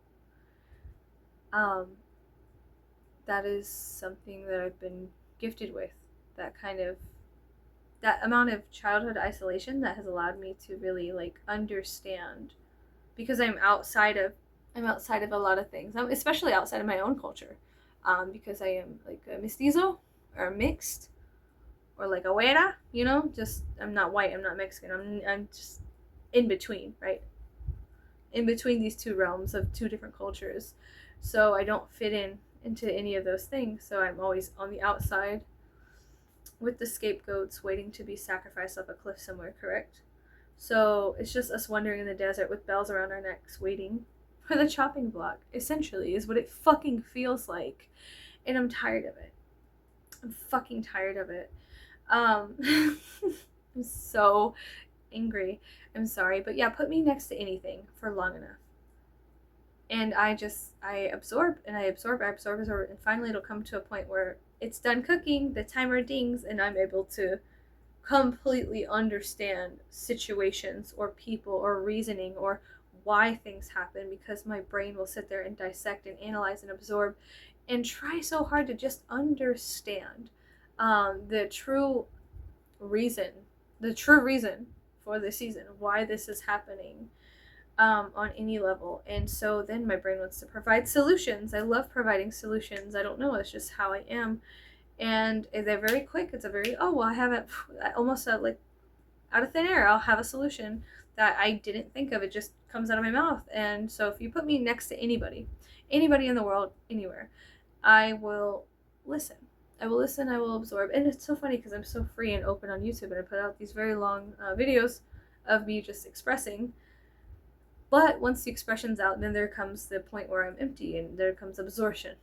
That is something that I've been gifted with. That amount of childhood isolation that has allowed me to really like understand, because I'm outside of a lot of things. I'm especially outside of my own culture, because I am like a mestizo or mixed or like a güera, you know. Just I'm not white. I'm not Mexican. I'm just in between, right? In between these two realms of two different cultures. So I don't fit into any of those things. So I'm always on the outside with the scapegoats waiting to be sacrificed off a cliff somewhere, correct? So it's just us wandering in the desert with bells around our necks waiting for the chopping block, essentially, is what it fucking feels like. And I'm tired of it. I'm fucking tired of it. I'm so angry. I'm sorry. But yeah, put me next to anything for long enough. And I absorb, and I absorb, and finally it'll come to a point where it's done cooking, the timer dings, and I'm able to completely understand situations or people or reasoning or why things happen, because my brain will sit there and dissect and analyze and absorb and try so hard to just understand the true reason, for the season, why this is happening on any level. And so then my brain wants to provide solutions. I love providing solutions. I don't know, it's just how I am. And they're very quick. It's a very, oh, well, I have it almost like out of thin air. I'll have a solution that I didn't think of. It just comes out of my mouth. And so if you put me next to anybody in the world, anywhere, I will listen. I will absorb. And it's so funny because I'm so free and open on YouTube, and I put out these very long videos of me just expressing. But once the expression's out, then there comes the point where I'm empty, and there comes absorption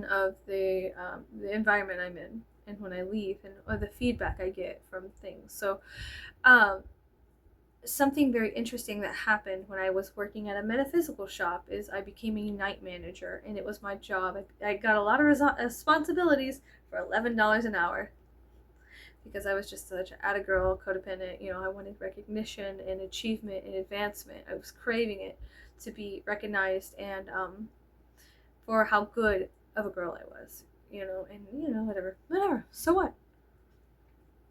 of the environment I'm in, and when I leave, and or the feedback I get from things. So something very interesting that happened when I was working at a metaphysical shop is I became a night manager, and it was my job. I got a lot of responsibilities for $11 an hour, because I was just such an atta-girl, codependent. I wanted recognition and achievement and advancement. I was craving it, to be recognized, and for how good of a girl I was, and whatever. So what?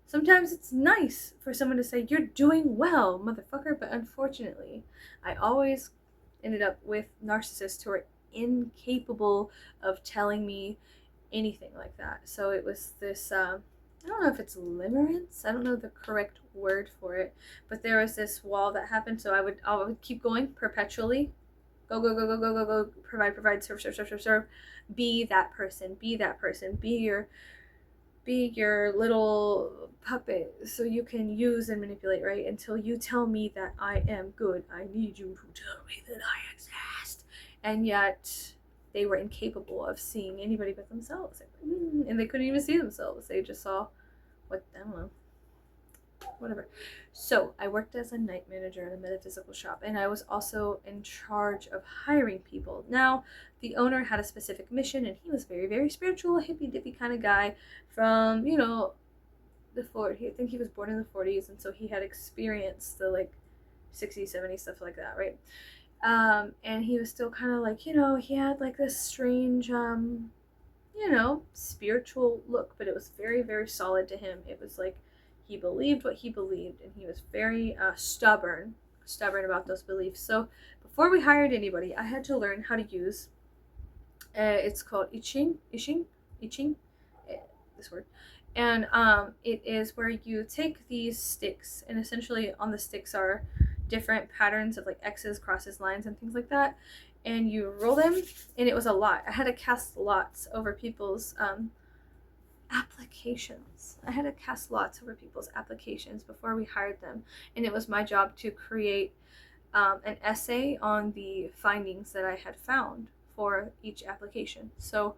Sometimes it's nice for someone to say, you're doing well, motherfucker, but unfortunately, I always ended up with narcissists who are incapable of telling me anything like that. So it was this, I don't know if it's limerence, I don't know the correct word for it, but there was this wall that happened, so I would keep going perpetually. Go, provide, serve. Be that person, be your little puppet so you can use and manipulate, right? Until you tell me that I am good. I need you to tell me that I exist. And yet they were incapable of seeing anybody but themselves. And they couldn't even see themselves. They just saw whatever. So I worked as a night manager in a metaphysical shop, and I was also in charge of hiring people. Now, the owner had a specific mission, and he was very, very spiritual, hippy-dippy kind of guy from, the 40s. I think he was born in the 40s, and so he had experienced the 60s, 70s, stuff like that, right? And he was still kind of he had this strange, spiritual look, but it was very, very solid to him. It was he believed what he believed, and he was very stubborn about those beliefs. So before we hired anybody, I had to learn how to use, it's called I Ching, this word. And it is where you take these sticks, and essentially on the sticks are different patterns of X's, crosses, lines, and things like that, and you roll them. And it was a lot. I had to cast lots over people's applications. I had to cast lots over people's applications before we hired them, and it was my job to create an essay on the findings that I had found for each application. So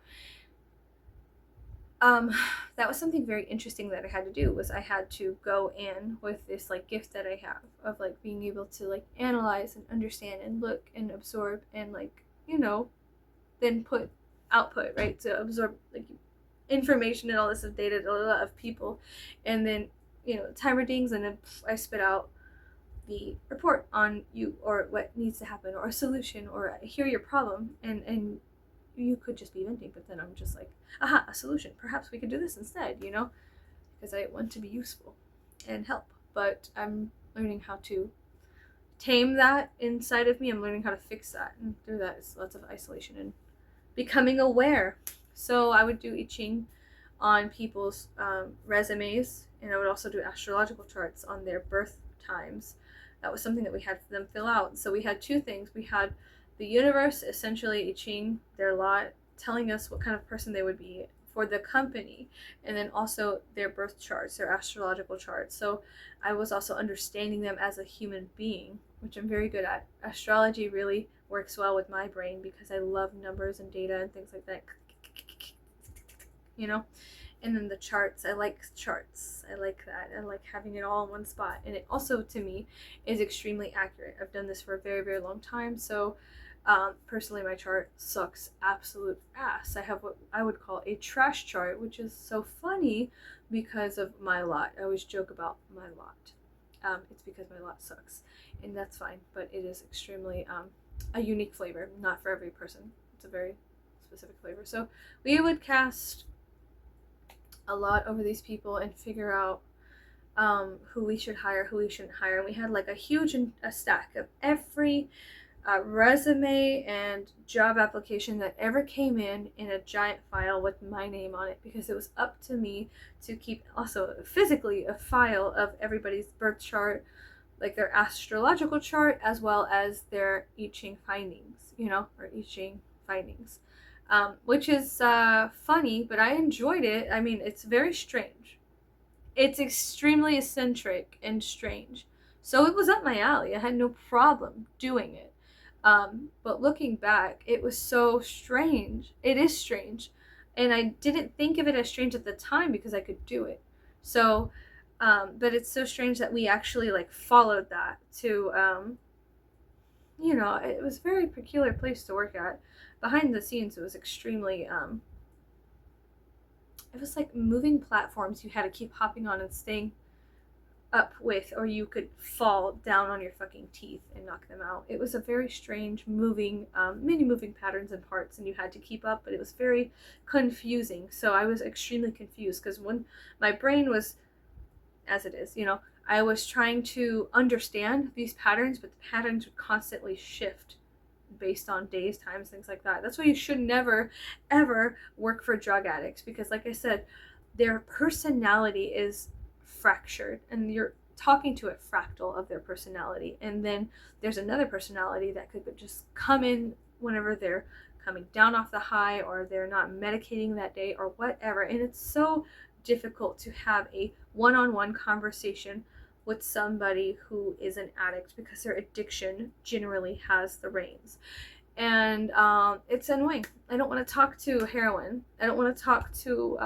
that was something very interesting that I had to do. Was I had to go in with this gift that I have of being able to analyze and understand and look and absorb and then put output, right, to absorb information and all this of data of people, and then timer dings, and then I spit out the report on you, or what needs to happen, or a solution, or I hear your problem, and you could just be venting, but then I'm just aha, a solution, perhaps we could do this instead, because I want to be useful and help. But I'm learning how to tame that inside of me. I'm learning how to fix that, and through that is lots of isolation and becoming aware. So I would do I Ching on people's resumes, and I would also do astrological charts on their birth times. That was something that we had them fill out. So we had two things. We had the universe, essentially I Ching their lot, telling us what kind of person they would be for the company, and then also their birth charts, their astrological charts. So I was also understanding them as a human being, which I'm very good at. Astrology really works well with my brain because I love numbers and data and things like that. And then the charts, I like charts. I like that. I like having it all in one spot. And it also, to me, is extremely accurate. I've done this for a very, very long time. So personally, my chart sucks absolute ass. I have what I would call a trash chart, which is so funny because of my lot. I always joke about my lot. It's because my lot sucks, and that's fine, but it is extremely a unique flavor, not for every person. It's a very specific flavor. So we would cast a lot over these people and figure out who we should hire, who we shouldn't hire. And we had like a stack of every resume and job application that ever came in a giant file with my name on it, because it was up to me to keep also physically a file of everybody's birth chart, like their astrological chart, as well as their I Ching findings, or I Ching findings. Which is funny, but I enjoyed it. I mean, it's very strange. It's extremely eccentric and strange. So it was up my alley. I had no problem doing it. But looking back, it was so strange. It is strange. And I didn't think of it as strange at the time because I could do it. So, but it's so strange that we actually like followed that to, it was a very peculiar place to work at. Behind the scenes, it was extremely, it was like moving platforms you had to keep hopping on and staying up with, or you could fall down on your fucking teeth and knock them out. It was a very strange moving, many moving patterns and parts, and you had to keep up, but it was very confusing. So I was extremely confused because when my brain was, as it is, I was trying to understand these patterns, but the patterns would constantly shift based on days, times, things like that. That's why you should never, ever work for drug addicts, because like I said, their personality is fractured, and you're talking to a fractal of their personality. And then there's another personality that could just come in whenever they're coming down off the high, or they're not medicating that day, or whatever. And it's so difficult to have a one-on-one conversation with somebody who is an addict, because their addiction generally has the reins. And it's annoying. I don't want to talk to heroin. I don't want to talk to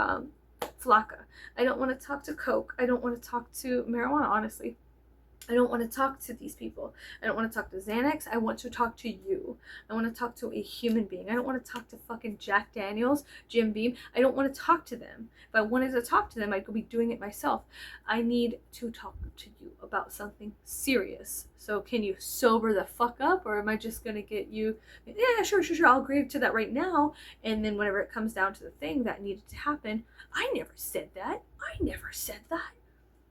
Flocka. I don't want to talk to coke. I don't want to talk to marijuana, honestly. I don't want to talk to these people. I don't want to talk to Xanax. I want to talk to you. I want to talk to a human being. I don't want to talk to fucking Jack Daniels, Jim Beam. I don't want to talk to them. If I wanted to talk to them, I'd be doing it myself. I need to talk to you about something serious. So can you sober the fuck up, or am I just going to get you, yeah, sure, I'll agree to that right now. And then whenever it comes down to the thing that needed to happen, I never said that.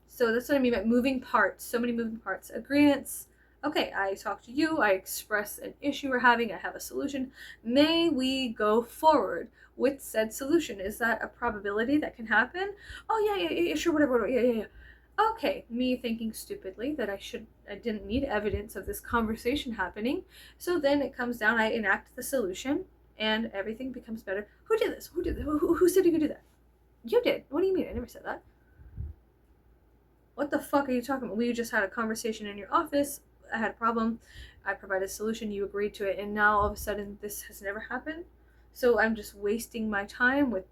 So that's what I mean by moving parts. So many moving parts. Agreements. Okay, I talk to you. I express an issue we're having. I have a solution. May we go forward with said solution? Is that a probability that can happen? Oh, yeah, sure, whatever. Yeah. Okay, me thinking stupidly that I didn't need evidence of this conversation happening. So then it comes down, I enact the solution, and everything becomes better. Who did this? Who said you could do that? You did. What do you mean? I never said that. What the fuck are you talking about? We just had a conversation in your office. I had a problem. I provided a solution. You agreed to it. And now all of a sudden this has never happened. So I'm just wasting my time with,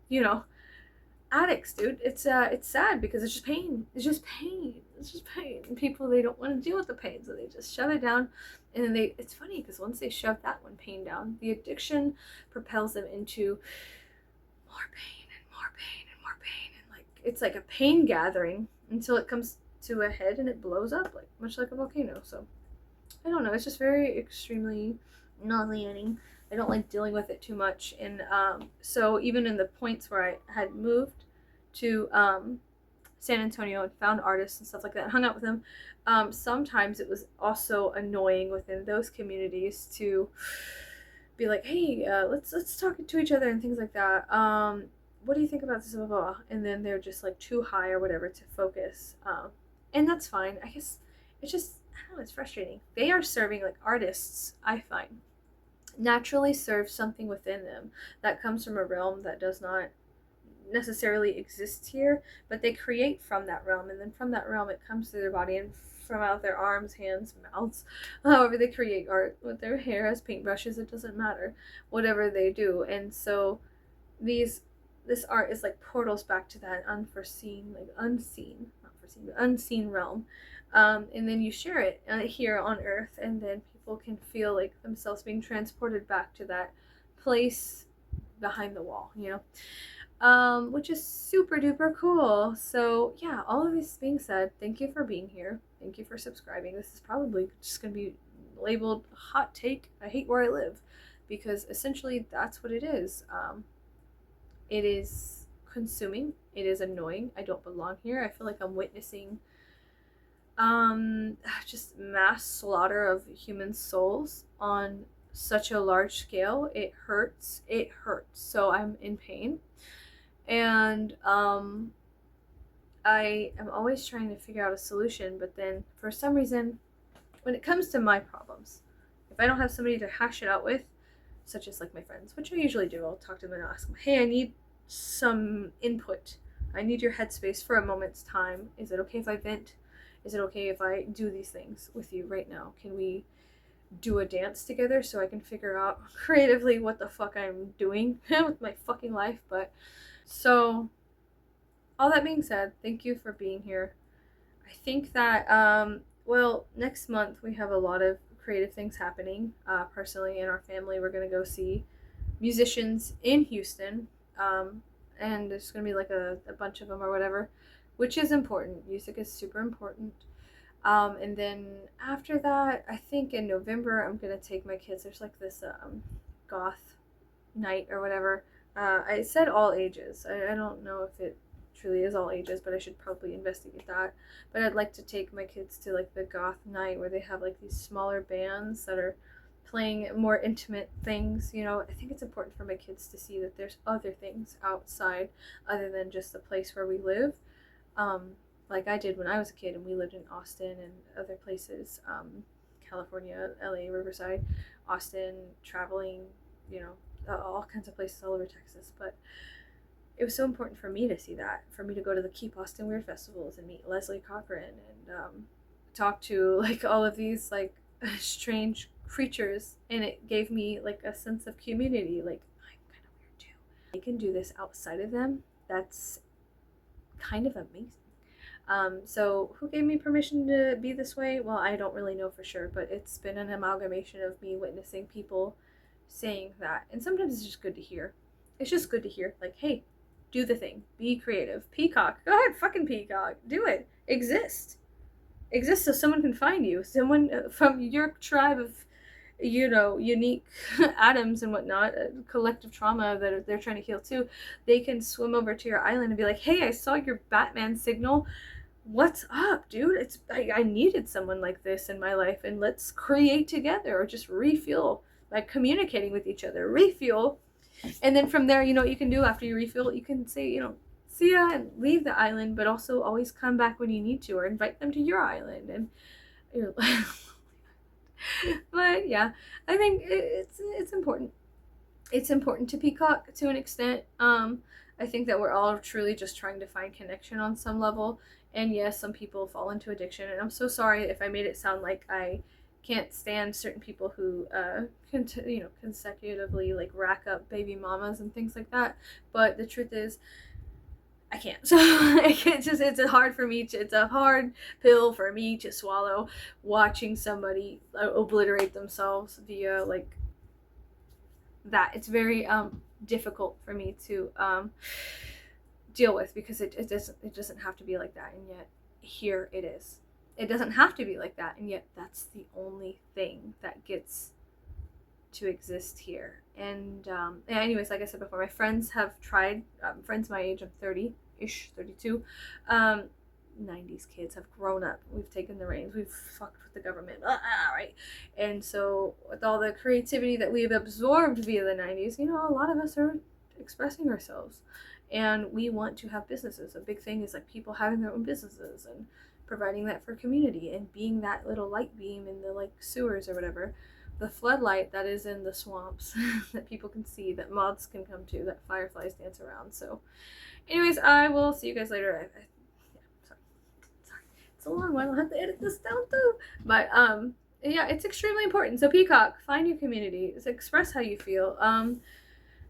addicts, dude. It's sad because it's just pain. It's just pain. And people, they don't want to deal with the pain. So they just shove it down. And then it's funny because once they shove that one pain down, the addiction propels them into more pain and more pain and more pain. And like, it's like a pain gathering until it comes to a head and it blows up, like much like a volcano. So I don't know, it's just very extremely nauseating. I don't like dealing with it too much. And so even in the points where I had moved to San Antonio and found artists and stuff like that, hung out with them, sometimes it was also annoying within those communities to be like, hey, let's talk to each other and things like that. What do you think about this, blah, blah, blah? And then they're just like too high or whatever to focus. And that's fine. I guess it's just, I don't know, it's frustrating. They are serving, like, artists, I find, naturally serve something within them that comes from a realm that does not necessarily exist here, but they create from that realm, and then from that realm it comes to their body, and from out their arms, hands, mouths, however they create art with their hair as paintbrushes, it doesn't matter, whatever they do. And so this art is like portals back to that unseen realm. And then you share it here on Earth, and then people can feel like themselves being transported back to that place behind the wall, which is super duper cool. So yeah, all of this being said, thank you for being here. Thank you for subscribing. This is probably just gonna be labeled hot take. I hate where I live, because essentially that's what it is. It is consuming. It is annoying. I don't belong here. I feel like I'm witnessing just mass slaughter of human souls on such a large scale. It hurts. It hurts. So I'm in pain. And I am always trying to figure out a solution, but then for some reason, when it comes to my problems, if I don't have somebody to hash it out with, such as like my friends, which I usually do, I'll talk to them and ask them, hey, I need some input. I need your headspace for a moment's time. Is it okay if I vent? Is it okay if I do these things with you right now? Can we do a dance together so I can figure out creatively what the fuck I'm doing with my fucking life? But so, all that being said, thank you for being here. I think that, well, next month we have a lot of creative things happening. Personally, in our family, we're going to go see musicians in Houston. And there's going to be like a bunch of them or whatever, which is important. Music is super important. And then after that, I think in November, I'm going to take my kids. There's like this goth night or whatever. I said all ages. I don't know if it truly is all ages, but I should probably investigate that. But I'd like to take my kids to like the goth night where they have like these smaller bands that are playing more intimate things. You know, I think it's important for my kids to see that there's other things outside other than just the place where we live. Like I did when I was a kid and we lived in Austin and other places, California, LA, Riverside, Austin, traveling, you know, all kinds of places all over Texas. But it was so important for me to see that, for me to go to the Keep Austin Weird festivals and meet Leslie Cochran and talk to like all of these like strange creatures, and it gave me like a sense of community. Like, I'm kind of weird too. I can do this outside of them. That's kind of amazing. So who gave me permission to be this way? Well, I don't really know for sure, but it's been an amalgamation of me witnessing people saying that, and sometimes it's just good to hear. It's just good to hear, like, hey, do the thing, be creative. Peacock, go ahead, fucking Peacock, do it. Exist so someone can find you, someone from your tribe of, you know, unique atoms and whatnot, collective trauma that they're trying to heal too. They can swim over to your island and be like, hey, I saw your Batman signal, what's up, dude? I needed someone like this in my life, and let's create together, or just refuel by communicating with each other. Refuel. And then from there, you know what you can do after you refuel? You can say, you know, see ya, and leave the island, but also always come back when you need to, or invite them to your island. And you know, but yeah, I think it's important. It's important to Peacock to an extent. I think that we're all truly just trying to find connection on some level. And yes, some people fall into addiction, and I'm so sorry if I made it sound like I can't stand certain people who consecutively like rack up baby mamas and things like that. But the truth is, I can't. So I can't just, it's hard for me to, it's a hard pill for me to swallow, watching somebody obliterate themselves via like that. It's very difficult for me to deal with, because it doesn't have to be like that, and yet here it is. It doesn't have to be like that, and yet that's the only thing that gets to exist here. And anyways, like I said before, my friends have tried, friends my age, I'm 30-ish, 32, 90s kids have grown up. We've taken the reins. We've fucked with the government, right? And so with all the creativity that we've absorbed via the 90s, you know, a lot of us are expressing ourselves, and we want to have businesses. A big thing is like people having their own businesses and providing that for community and being that little light beam in the like sewers or whatever, the floodlight that is in the swamps that people can see, that moths can come to, that fireflies dance around. So anyways, I will see you guys later. Sorry, it's a long one. I'll have to edit this down too. But yeah, it's extremely important. So Peacock, find your community, express how you feel.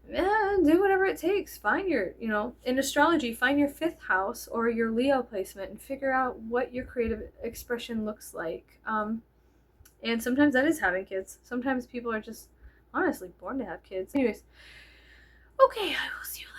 Do whatever it takes. Find your, you know, in astrology, find your 5th house or your Leo placement and figure out what your creative expression looks like. And sometimes that is having kids. Sometimes people are just honestly born to have kids. Anyways, okay, I will see you later.